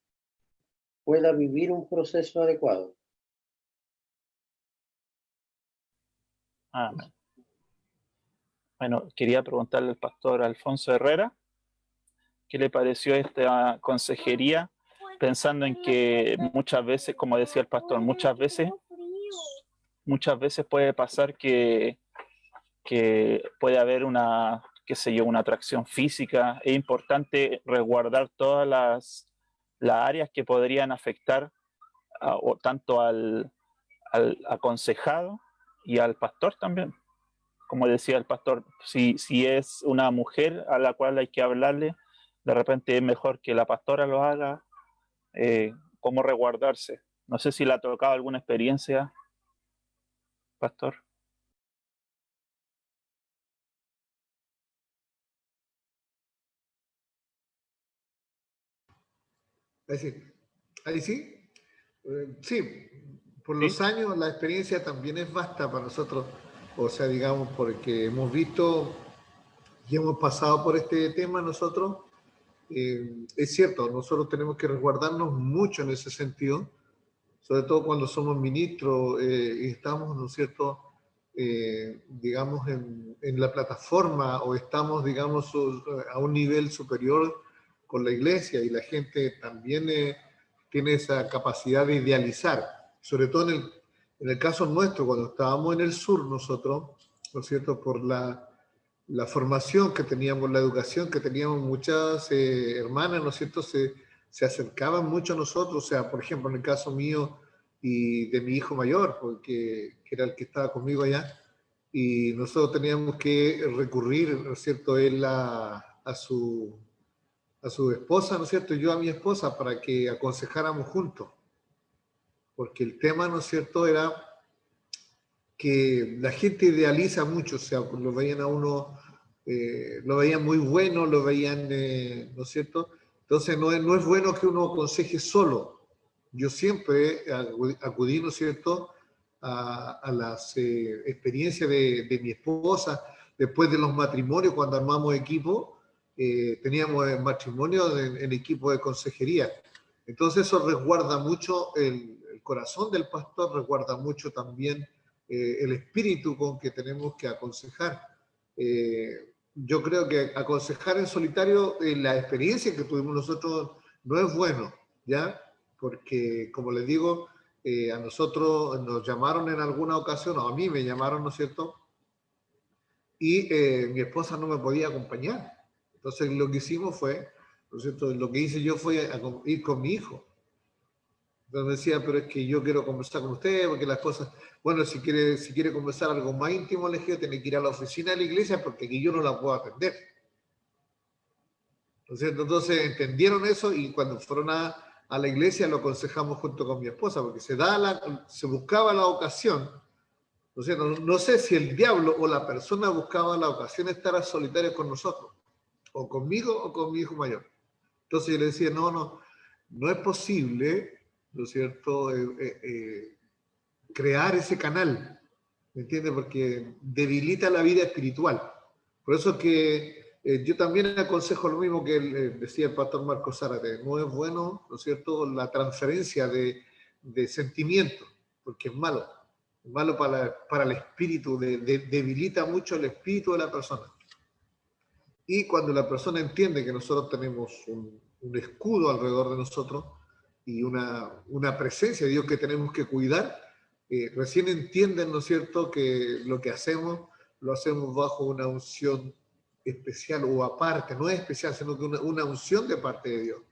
pueda vivir un proceso adecuado. amén. Bueno, quería preguntarle al pastor Alfonso Herrera, ¿qué le pareció esta consejería? Pensando en que muchas veces, como decía el pastor, muchas veces puede pasar que puede haber una, qué sé yo, una atracción física. Es importante resguardar todas las áreas que podrían afectar o tanto al aconsejado y al pastor también. Como decía el pastor, si es una mujer a la cual hay que hablarle, de repente es mejor que la pastora lo haga, cómo resguardarse. No sé si le ha tocado alguna experiencia, pastor. Ahí sí. Sí, por ¿Sí? los años la experiencia también es vasta para nosotros, o sea, digamos, porque hemos visto y hemos pasado por este tema nosotros. Es cierto, nosotros tenemos que resguardarnos mucho en ese sentido, sobre todo cuando somos ministros y estamos, ¿no es cierto?, digamos, en la plataforma o estamos, digamos, a un nivel superior con la iglesia y la gente también tiene esa capacidad de idealizar, sobre todo en el caso nuestro, cuando estábamos en el sur nosotros, ¿no es cierto?, por la formación que teníamos, la educación que teníamos, muchas hermanas, ¿no es cierto?, se acercaban mucho a nosotros, o sea, por ejemplo, en el caso mío y de mi hijo mayor, porque, que era el que estaba conmigo allá, y nosotros teníamos que recurrir, ¿no es cierto?, él a su esposa, ¿no es cierto?, y yo a mi esposa, para que aconsejáramos juntos, porque el tema, ¿no es cierto?, era que la gente idealiza mucho, o sea, lo veían a uno, lo veían muy bueno, lo veían, ¿no es cierto? Entonces no es bueno que uno aconseje solo. Yo siempre acudí, ¿no es cierto?, a las experiencias de mi esposa, después de los matrimonios, cuando armamos equipo, teníamos matrimonio en equipo de consejería. Entonces eso resguarda mucho el corazón del pastor, resguarda mucho también el espíritu con que tenemos que aconsejar. Yo creo que aconsejar en solitario, la experiencia que tuvimos nosotros no es bueno, ¿ya? Porque, como les digo, a nosotros nos llamaron en alguna ocasión, o a mí me llamaron, ¿no es cierto?, y mi esposa no me podía acompañar. Entonces lo que hicimos fue, ¿no es cierto?, lo que hice yo fue ir con mi hijo. Entonces decía, pero es que yo quiero conversar con usted, porque las cosas, bueno, si quiere conversar algo más íntimo, le dije, tiene que ir a la oficina de la iglesia porque aquí yo no la puedo atender. Entonces entendieron eso y cuando fueron a la iglesia lo aconsejamos junto con mi esposa, porque se buscaba la ocasión. O sea, no sé si el diablo o la persona buscaba la ocasión de estar a solitario con nosotros, o conmigo o con mi hijo mayor. Entonces yo le decía, no, no es posible, ¿no es cierto?, crear ese canal, ¿me entiendes? Porque debilita la vida espiritual. Por eso que yo también aconsejo lo mismo que decía el pastor Marco Zárate, no es bueno, ¿no es cierto?, la transferencia de sentimientos, porque es malo para el espíritu, debilita mucho el espíritu de la persona. Y cuando la persona entiende que nosotros tenemos un escudo alrededor de nosotros y una presencia de Dios que tenemos que cuidar, recién entienden, ¿no es cierto?, que lo que hacemos, lo hacemos bajo una unción especial o aparte, no es especial, sino que una unción de parte de Dios,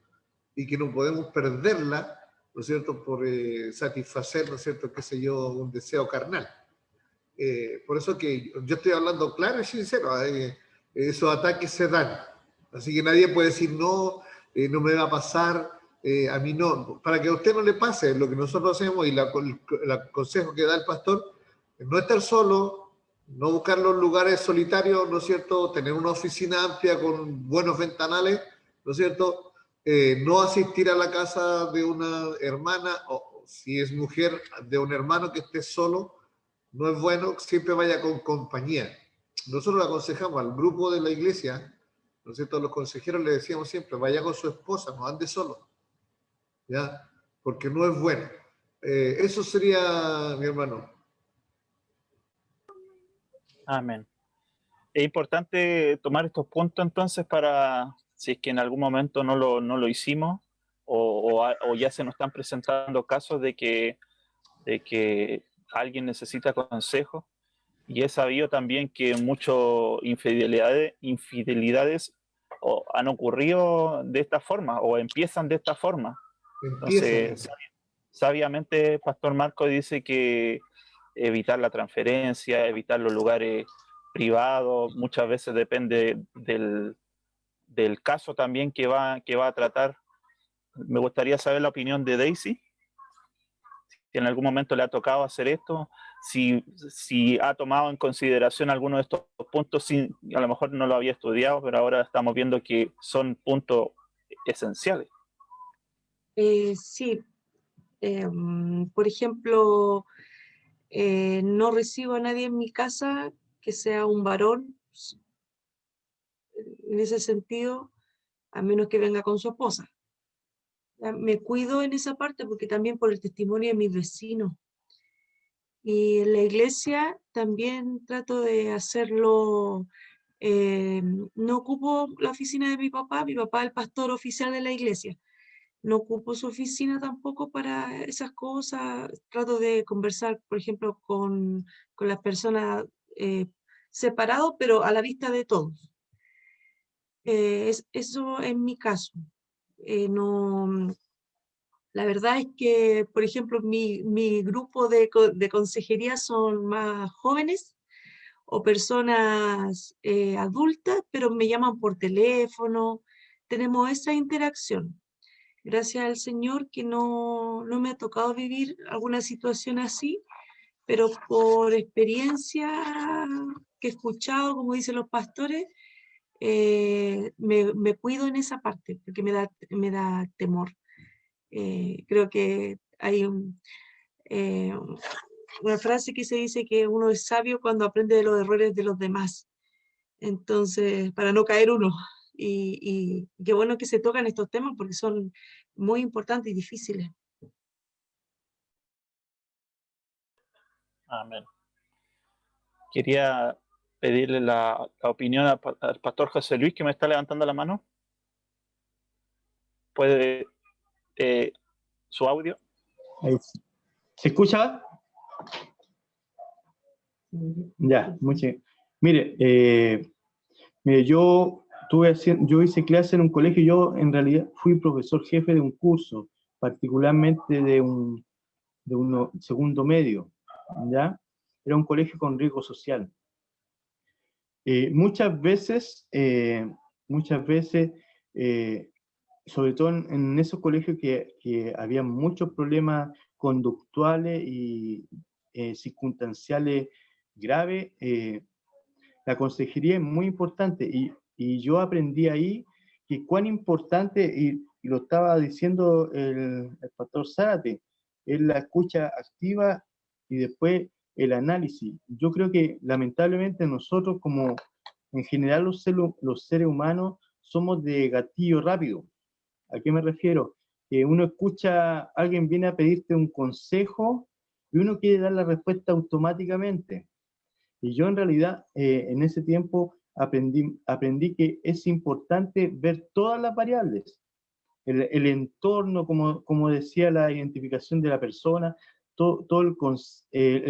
y que no podemos perderla, ¿no es cierto?, por satisfacer, ¿no es cierto?, qué sé yo, un deseo carnal. Por eso que yo estoy hablando claro y sincero, esos ataques se dan, así que nadie puede decir no, no me va a pasar, a mí no, para que a usted no le pase lo que nosotros hacemos y el consejo que da el pastor, no estar solo, no buscar los lugares solitarios, ¿no es cierto?, tener una oficina amplia con buenos ventanales, ¿no es cierto?, no asistir a la casa de una hermana, o si es mujer, de un hermano que esté solo, no es bueno, siempre vaya con compañía. Nosotros le aconsejamos al grupo de la iglesia, ¿no es cierto?, a los consejeros le decíamos siempre, vaya con su esposa, no ande solo, ¿ya? Porque no es bueno. Eso sería, mi hermano. Amén. Es importante tomar estos puntos entonces para, si es que en algún momento no lo hicimos o ya se nos están presentando casos de que alguien necesita consejo. Y he sabido también que muchas infidelidades han ocurrido de esta forma o empiezan de esta forma. Entonces, sabiamente, Pastor Marco dice que evitar la transferencia, evitar los lugares privados, muchas veces depende del caso también que va a tratar. Me gustaría saber la opinión de Daisy, si en algún momento le ha tocado hacer esto, si ha tomado en consideración alguno de estos puntos, a lo mejor no lo había estudiado, pero ahora estamos viendo que son puntos esenciales. Sí, por ejemplo, no recibo a nadie en mi casa que sea un varón, en ese sentido, a menos que venga con su esposa. Ya, me cuido en esa parte porque también por el testimonio de mis vecinos. Y en la iglesia también trato de hacerlo, no ocupo la oficina de mi papá es el pastor oficial de la iglesia. No ocupo su oficina tampoco para esas cosas. Trato de conversar, por ejemplo, con las personas separado, pero a la vista de todos. Eso en mi caso. No, la verdad es que, por ejemplo, mi grupo de consejería son más jóvenes o personas adultas, pero me llaman por teléfono. Tenemos esa interacción. Gracias al Señor que no me ha tocado vivir alguna situación así, pero por experiencia que he escuchado, como dicen los pastores, me cuido en esa parte, porque me da temor. Creo que hay una frase que se dice que uno es sabio cuando aprende de los errores de los demás. Entonces, para no caer uno. Y qué bueno que se tocan estos temas porque son muy importantes y difíciles. Amén. Quería pedirle la opinión al pastor José Luis, que me está levantando la mano. ¿Puede su audio? Ahí. ¿Se escucha? Ya, mucho. Mire, yo hice clase en un colegio, yo en realidad fui profesor jefe de un curso, particularmente de un segundo medio, ¿ya? Era un colegio con riesgo social. Muchas veces, sobre todo en esos colegios que había muchos problemas conductuales y circunstanciales graves, la consejería es muy importante y yo aprendí ahí que cuán importante, y y lo estaba diciendo el pastor Zárate, es la escucha activa y después el análisis. Yo creo que lamentablemente nosotros, como en general los seres humanos, somos de gatillo rápido. ¿A qué me refiero? Que uno escucha, alguien viene a pedirte un consejo y uno quiere dar la respuesta automáticamente. Y yo en realidad en ese tiempo aprendí que es importante ver todas las variables, el entorno, como decía, la identificación de la persona, todo el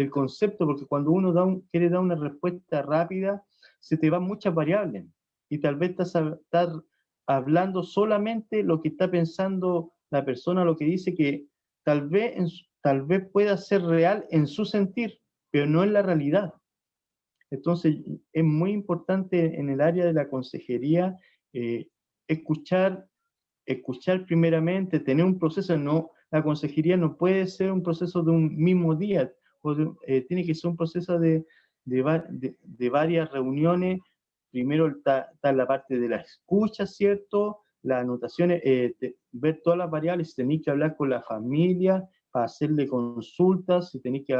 concepto, porque cuando uno quiere dar una respuesta rápida, se te van muchas variables y tal vez estás hablando solamente lo que está pensando la persona, lo que dice, que tal vez pueda ser real en su sentir, pero no en la realidad. Entonces, es muy importante en el área de la consejería escuchar primeramente, tener un proceso. La consejería no puede ser un proceso de un mismo día, tiene que ser un proceso de varias reuniones. Primero está la parte de la escucha, ¿cierto? Las anotaciones, ver todas las variables, si tenéis que hablar con la familia para hacerle consultas, si tenéis que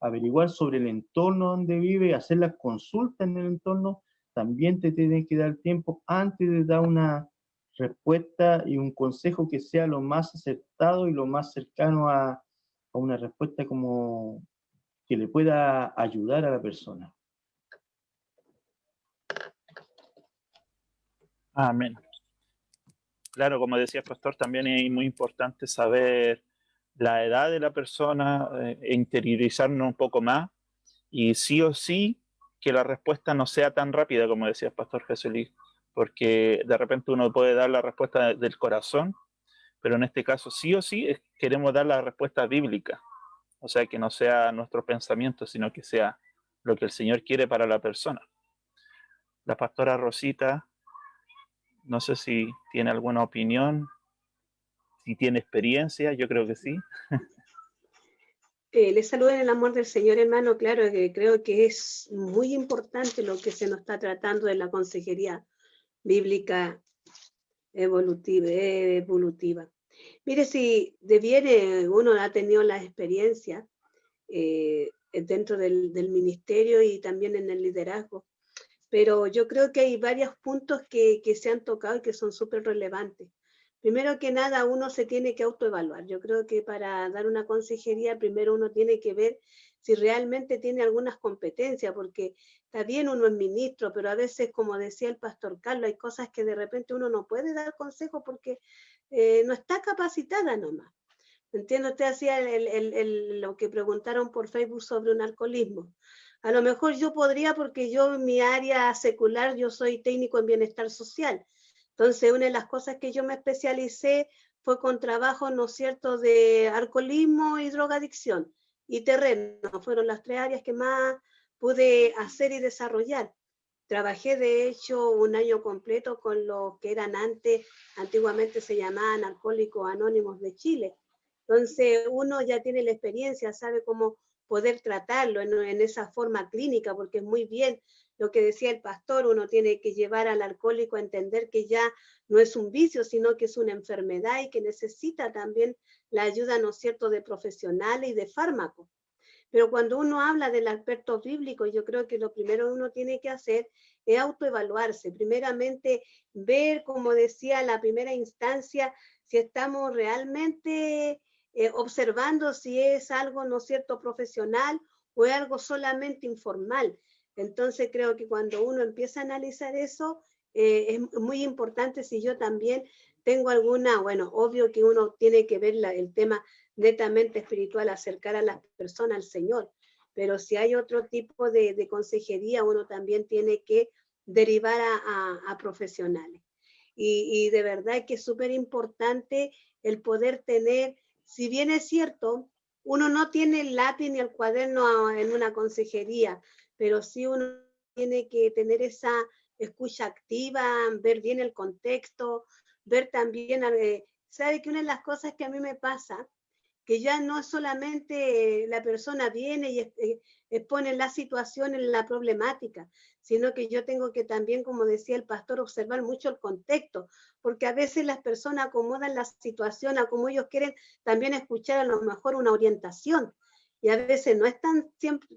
averiguar sobre el entorno donde vive, hacer las consultas en el entorno, también te tienen que dar tiempo antes de dar una respuesta y un consejo que sea lo más acertado y lo más cercano a una respuesta como que le pueda ayudar a la persona. Amén. Claro, como decía el pastor, también es muy importante saber la edad de la persona, interiorizarnos un poco más y sí o sí que la respuesta no sea tan rápida como decía el pastor Jesulí, porque de repente uno puede dar la respuesta del corazón, pero en este caso sí o sí queremos dar la respuesta bíblica, o sea, que no sea nuestro pensamiento, sino que sea lo que el Señor quiere para la persona. La pastora Rosita, no sé si tiene alguna opinión, si tiene experiencia, yo creo que sí. Les saludo en el amor del Señor, hermano. Claro que creo que es muy importante lo que se nos está tratando de la consejería bíblica evolutiva. Mire, si debiere, uno ha tenido la experiencia dentro del ministerio y también en el liderazgo, pero yo creo que hay varios puntos que se han tocado y que son súper relevantes. Primero que nada, uno se tiene que autoevaluar. Yo creo que para dar una consejería, primero uno tiene que ver si realmente tiene algunas competencias, porque está bien, uno es ministro, pero a veces, como decía el pastor Carlos, hay cosas que de repente uno no puede dar consejo porque no está capacitada nomás. Entiendo, usted hacía lo que preguntaron por Facebook sobre un alcoholismo. A lo mejor yo podría, porque yo en mi área secular, yo soy técnico en bienestar social. Entonces, una de las cosas que yo me especialicé fue con trabajo, ¿no es cierto?, de alcoholismo y drogadicción y terreno. Fueron las 3 áreas que más pude hacer y desarrollar. Trabajé, de hecho, un año completo con los que eran antiguamente se llamaban Alcohólicos Anónimos de Chile. Entonces, uno ya tiene la experiencia, sabe cómo poder tratarlo en esa forma clínica, porque es muy bien lo que decía el pastor, uno tiene que llevar al alcohólico a entender que ya no es un vicio, sino que es una enfermedad y que necesita también la ayuda, ¿no es cierto?, de profesionales y de fármacos. Pero cuando uno habla del aspecto bíblico, yo creo que lo primero que uno tiene que hacer es autoevaluarse. Primeramente, ver, como decía la primera instancia, si estamos realmente observando si es algo, ¿no es cierto?, profesional o es algo solamente informal. Entonces creo que cuando uno empieza a analizar eso, es muy importante si yo también tengo alguna, bueno, obvio que uno tiene que ver el tema netamente espiritual, acercar a las personas al Señor, pero si hay otro tipo de consejería, uno también tiene que derivar a profesionales. Y de verdad que es súper importante el poder tener, si bien es cierto, uno no tiene el lápiz ni el cuaderno en una consejería, pero sí uno tiene que tener esa escucha activa, ver bien el contexto, ver también, sabe que una de las cosas que a mí me pasa, que ya no es solamente la persona viene y expone la situación en la problemática, sino que yo tengo que también, como decía el pastor, observar mucho el contexto, porque a veces las personas acomodan la situación a como ellos quieren también escuchar a lo mejor una orientación, y a veces no es tan siempre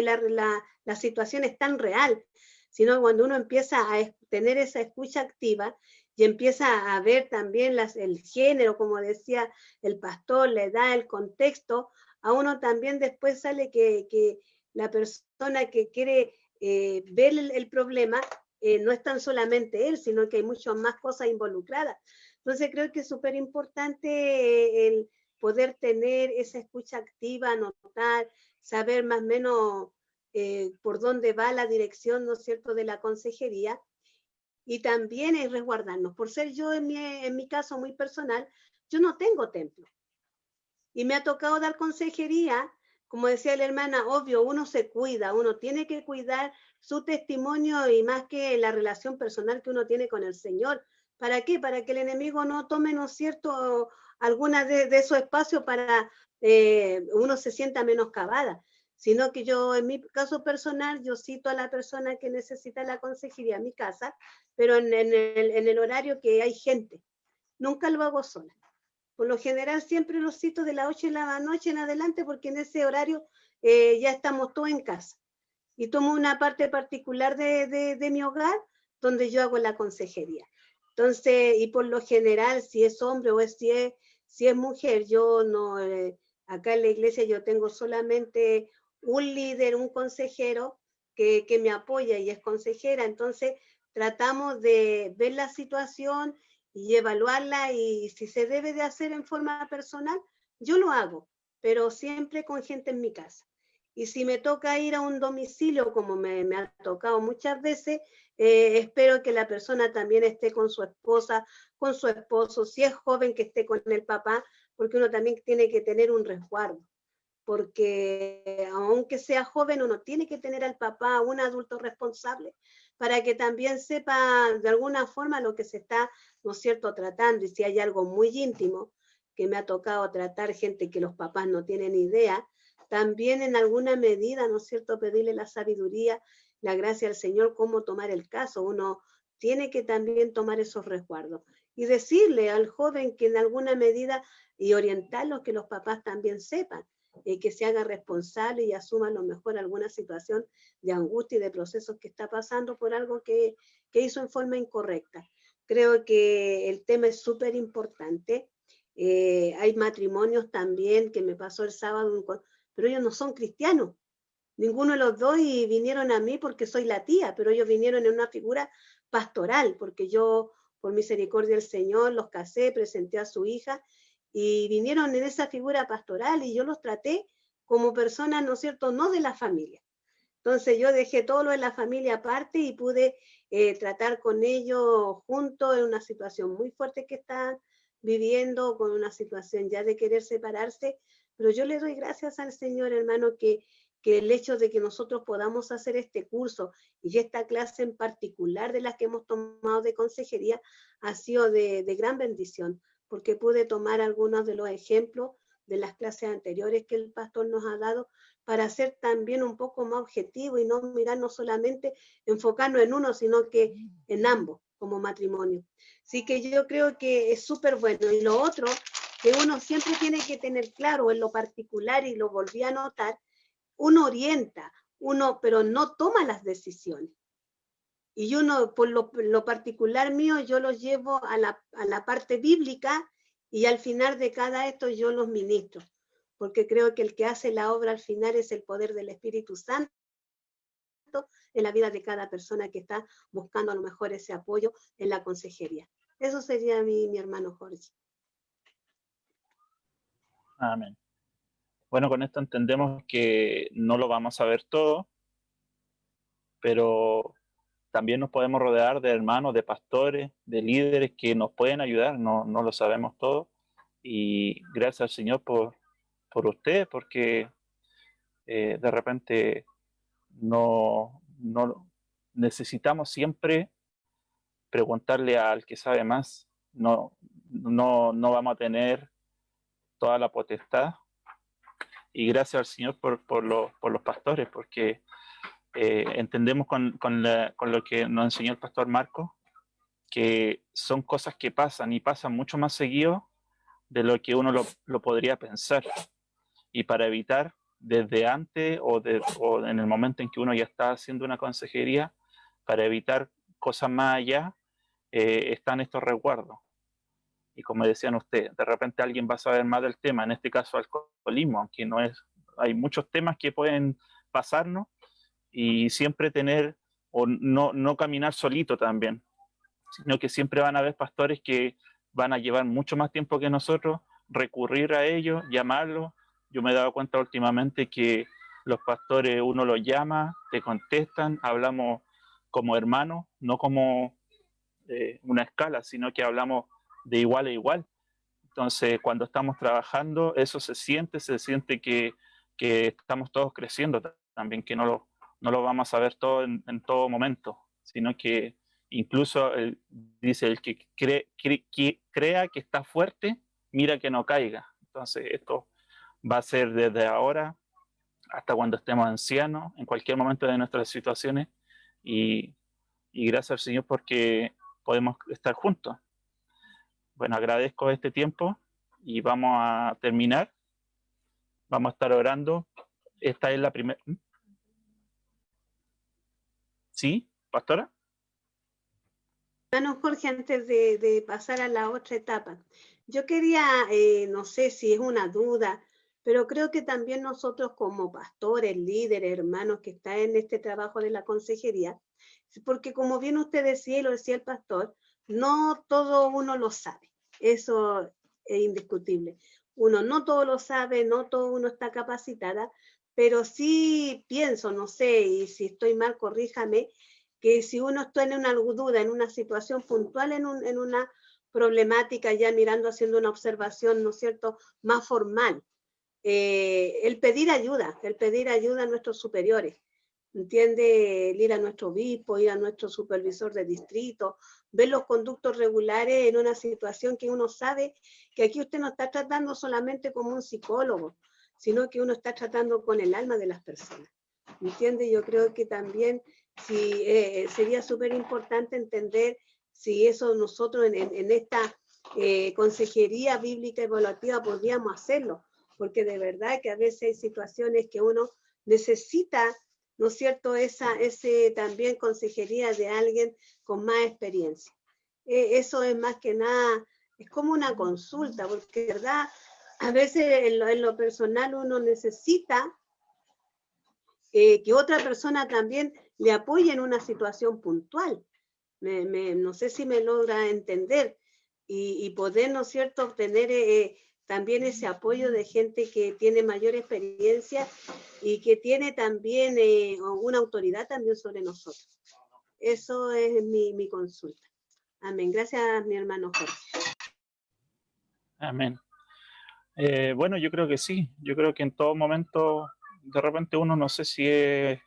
la situación es tan real, sino cuando uno empieza a tener esa escucha activa y empieza a ver también el género, como decía el pastor, la edad, el contexto, a uno también después sale que la persona que quiere ver el problema no es tan solamente él, sino que hay muchas más cosas involucradas. Entonces creo que es súper importante el poder tener esa escucha activa, anotar, saber más o menos por dónde va la dirección, ¿no es cierto?, de la consejería, y también es resguardarnos. Por ser yo, en mi caso muy personal, yo no tengo templo. Y me ha tocado dar consejería, como decía la hermana, obvio, uno se cuida, uno tiene que cuidar su testimonio y más que la relación personal que uno tiene con el Señor. ¿Para qué? Para que el enemigo no tome, ¿no es cierto?, alguna de esos espacios para uno se sienta menoscabada, sino que yo, en mi caso personal, yo cito a la persona que necesita la consejería en mi casa, pero en el horario que hay gente. Nunca lo hago sola. Por lo general siempre los cito de las 8 de la noche en adelante, porque en ese horario ya estamos todos en casa. Y tomo una parte particular de mi hogar donde yo hago la consejería. Entonces, y por lo general, si es hombre o si es mujer, yo no, acá en la iglesia yo tengo solamente un líder, un consejero que me apoya y es consejera. Entonces, tratamos de ver la situación y evaluarla, y si se debe de hacer en forma personal, yo lo hago, pero siempre con gente en mi casa. Y si me toca ir a un domicilio, como me ha tocado muchas veces, espero que la persona también esté con su esposa, con su esposo, si es joven que esté con el papá, porque uno también tiene que tener un resguardo, porque aunque sea joven, uno tiene que tener al papá, un adulto responsable, para que también sepa de alguna forma lo que se está, ¿no es cierto?, tratando. Y si hay algo muy íntimo, que me ha tocado tratar gente que los papás no tienen idea, también en alguna medida, ¿no es cierto?, pedirle la sabiduría, la gracia al Señor, cómo tomar el caso. Uno tiene que también tomar esos resguardos y decirle al joven que en alguna medida, y orientarlo, que los papás también sepan, que se haga responsable y asuma a lo mejor alguna situación de angustia y de procesos que está pasando por algo que hizo en forma incorrecta. Creo que el tema es súper importante. Hay matrimonios también, que me pasó el sábado, pero ellos no son cristianos, ninguno de los dos, y vinieron a mí porque soy la tía, pero ellos vinieron en una figura pastoral, porque yo, por misericordia del Señor, los casé, presenté a su hija, y vinieron en esa figura pastoral, y yo los traté como personas, ¿no es cierto?, no de la familia. Entonces yo dejé todo lo de la familia aparte y pude tratar con ellos juntos en una situación muy fuerte que están viviendo, con una situación ya de querer separarse. Pero yo le doy gracias al Señor, hermano, que el hecho de que nosotros podamos hacer este curso y esta clase en particular de las que hemos tomado de consejería ha sido de gran bendición, porque pude tomar algunos de los ejemplos de las clases anteriores que el pastor nos ha dado, para ser también un poco más objetivo y no mirarnos solamente, enfocarnos en uno, sino que en ambos, como matrimonio. Así que yo creo que es súper bueno. Y lo otro que uno siempre tiene que tener claro en lo particular, y lo volví a notar, uno orienta, pero no toma las decisiones. Y uno, por lo particular mío, yo los llevo a la parte bíblica, y al final de cada esto yo los ministro, porque creo que el que hace la obra al final es el poder del Espíritu Santo en la vida de cada persona que está buscando a lo mejor ese apoyo en la consejería. Eso sería mi hermano Jorge. Amén. Bueno, con esto entendemos que no lo vamos a ver todo, pero también nos podemos rodear de hermanos, de pastores, de líderes que nos pueden ayudar. No lo sabemos todo. Y gracias al Señor por usted, porque de repente no necesitamos siempre preguntarle al que sabe más. No vamos a tener toda la potestad. Y gracias al Señor por los pastores, porque entendemos con lo que nos enseñó el pastor Marco, que son cosas que pasan y pasan mucho más seguido de lo que uno lo podría pensar. Y para evitar desde antes o en el momento en que uno ya está haciendo una consejería, para evitar cosas más allá, están estos resguardos. Y como decían ustedes, de repente alguien va a saber más del tema, en este caso alcoholismo, aunque no es, hay muchos temas que pueden pasarnos, y siempre tener, o no caminar solito también, sino que siempre van a haber pastores que van a llevar mucho más tiempo que nosotros, recurrir a ellos, llamarlos. Yo me he dado cuenta últimamente que los pastores, uno los llama, te contestan, hablamos como hermanos, no como una escala, sino que hablamos de igual a igual. Entonces, cuando estamos trabajando, eso se siente que estamos todos creciendo también, que no lo vamos a ver todo en todo momento, sino que incluso dice el que crea que está fuerte, mira que no caiga. Entonces, esto va a ser desde ahora hasta cuando estemos ancianos, en cualquier momento de nuestras situaciones, y gracias al Señor porque podemos estar juntos. Bueno, agradezco este tiempo y vamos a terminar. Vamos a estar orando. Esta es la primera. ¿Sí, pastora? Hermano Jorge, antes de pasar a la otra etapa, yo quería, no sé si es una duda, pero creo que también nosotros como pastores, líderes, hermanos que están en este trabajo de la consejería, porque como bien usted decía y lo decía el pastor, no todo uno lo sabe, eso es indiscutible. Uno no todo lo sabe, no todo uno está capacitada, pero sí pienso, no sé, y si estoy mal, corríjame, que si uno está en una duda, en una situación puntual, en una problemática, ya mirando, haciendo una observación, ¿no es cierto?, más formal, el pedir ayuda a nuestros superiores, ¿entiende? El ir a nuestro obispo, ir a nuestro supervisor de distrito, ver los conductos regulares en una situación que uno sabe que aquí usted no está tratando solamente como un psicólogo, sino que uno está tratando con el alma de las personas, ¿entiende? Yo creo que también sería súper importante entender si eso nosotros en esta consejería bíblica evaluativa podríamos hacerlo, porque de verdad que a veces hay situaciones que uno necesita, ¿no es cierto?, ese también consejería de alguien con más experiencia. Eso es más que nada, es como una consulta, porque de verdad, a veces en lo personal uno necesita que otra persona también le apoye en una situación puntual. No sé si me logra entender y poder, ¿no es cierto?, obtener también ese apoyo de gente que tiene mayor experiencia y que tiene también una autoridad también sobre nosotros. Eso es mi consulta. Amén. Gracias, mi hermano Jorge. Amén. Bueno, yo creo que sí. Yo creo que en todo momento, de repente uno no sé si es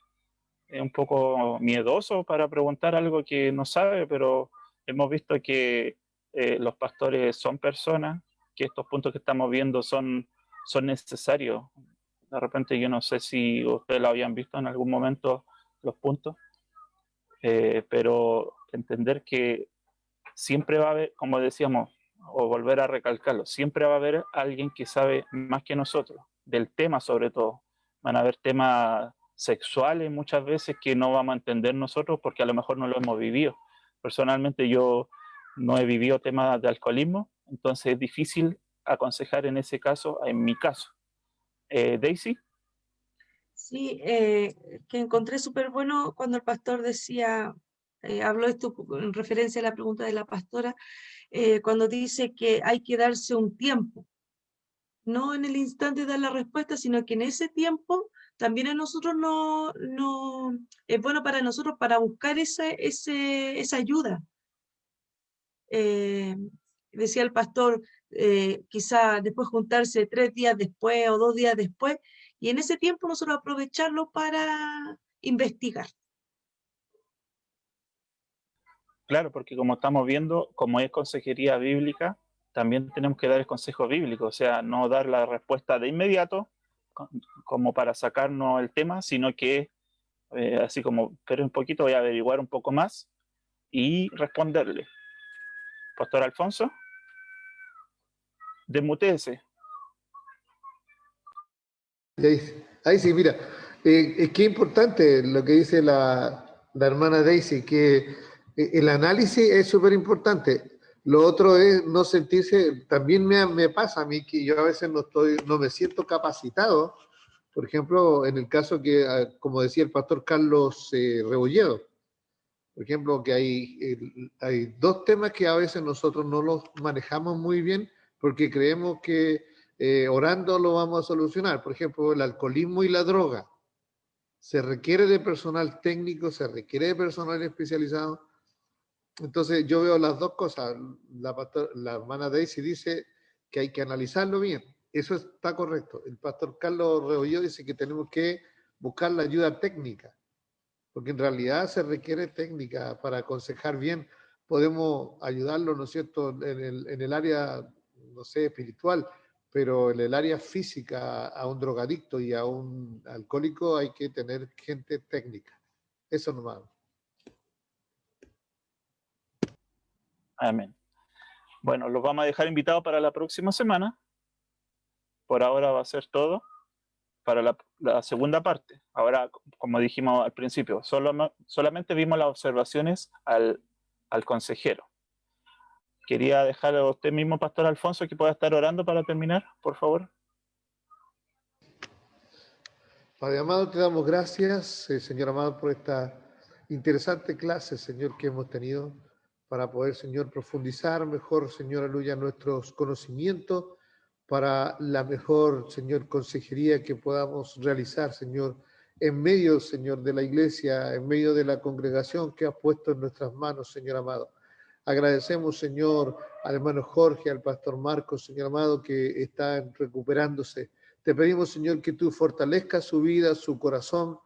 un poco miedoso para preguntar algo que no sabe, pero hemos visto que los pastores son personas, que estos puntos que estamos viendo son necesarios. De repente yo no sé si ustedes lo habían visto en algún momento, los puntos, pero entender que siempre va a haber, como decíamos, o volver a recalcarlo, siempre va a haber alguien que sabe más que nosotros, del tema sobre todo. Van a haber temas sexuales muchas veces que no vamos a entender nosotros porque a lo mejor no lo hemos vivido. Personalmente yo no he vivido temas de alcoholismo, entonces es difícil aconsejar en ese caso, en mi caso. Daisy. Sí, que encontré súper bueno cuando el pastor decía, habló esto en referencia a la pregunta de la pastora, cuando dice que hay que darse un tiempo, no en el instante de dar la respuesta, sino que en ese tiempo también a nosotros es bueno para nosotros para buscar esa ayuda. Decía el pastor, quizá después juntarse 3 días después o 2 días después, y en ese tiempo nosotros aprovecharlo para investigar. Claro, porque como estamos viendo, como es consejería bíblica, también tenemos que dar el consejo bíblico, o sea, no dar la respuesta de inmediato como para sacarnos el tema, sino que así como, pero un poquito voy a averiguar un poco más y responderle. Pastor Alfonso, desmutéese. Ahí sí, mira, es que importante lo que dice la hermana Daisy, que el análisis es súper importante. Lo otro es no sentirse, también me pasa a mí que yo a veces no me siento capacitado, por ejemplo, en el caso que, como decía el pastor Carlos Rebolledo, por ejemplo, que hay dos temas que a veces nosotros no los manejamos muy bien porque creemos que orando lo vamos a solucionar. Por ejemplo, el alcoholismo y la droga. Se requiere de personal técnico, se requiere de personal especializado. Entonces yo veo las dos cosas. La hermana Daisy dice que hay que analizarlo bien. Eso está correcto. El pastor Carlos Rebolledo dice que tenemos que buscar la ayuda técnica, porque en realidad se requiere técnica para aconsejar bien. Podemos ayudarlo, ¿no es cierto?, en el área, no sé, espiritual, pero en el área física a un drogadicto y a un alcohólico hay que tener gente técnica. Eso nomás. Amén. Bueno, los vamos a dejar invitados para la próxima semana. Por ahora va a ser todo para la segunda parte. Ahora, como dijimos al principio, solamente vimos las observaciones al consejero. Quería dejar a usted mismo, Pastor Alfonso, que pueda estar orando para terminar, por favor. Padre amado, te damos gracias, Señor amado, por esta interesante clase, Señor, que hemos tenido para poder, Señor, profundizar mejor, Señor, aleluya, nuestros conocimientos para la mejor, Señor, consejería que podamos realizar, Señor, en medio, Señor, de la iglesia, en medio de la congregación que has puesto en nuestras manos, Señor amado. Agradecemos, Señor, al hermano Jorge, al pastor Marcos, Señor amado, que están recuperándose. Te pedimos, Señor, que tú fortalezcas su vida, su corazón,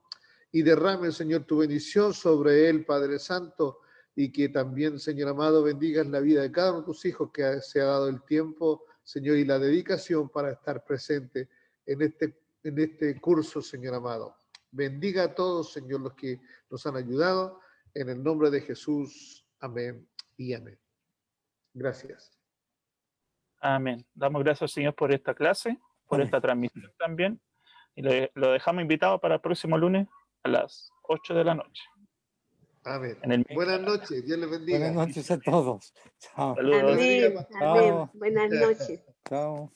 y derrame, Señor, tu bendición sobre él, Padre Santo, y que también, Señor amado, bendigas la vida de cada uno de tus hijos que se ha dado el tiempo, Señor, y la dedicación para estar presente en este curso, Señor amado. Bendiga a todos, Señor, los que nos han ayudado. En el nombre de Jesús. Amén y amén. Gracias. Amén. Damos gracias, Señor, por esta clase, por Amén. esta transmisión también. Y lo dejamos invitado para el próximo lunes a las 8 de la noche. Amén. En el Buenas noches. Dios les bendiga. Buenas noches a todos. Chao. Saludos. Buenos días, Amén, pastor. amén. Chao. Buenas noches. Chao.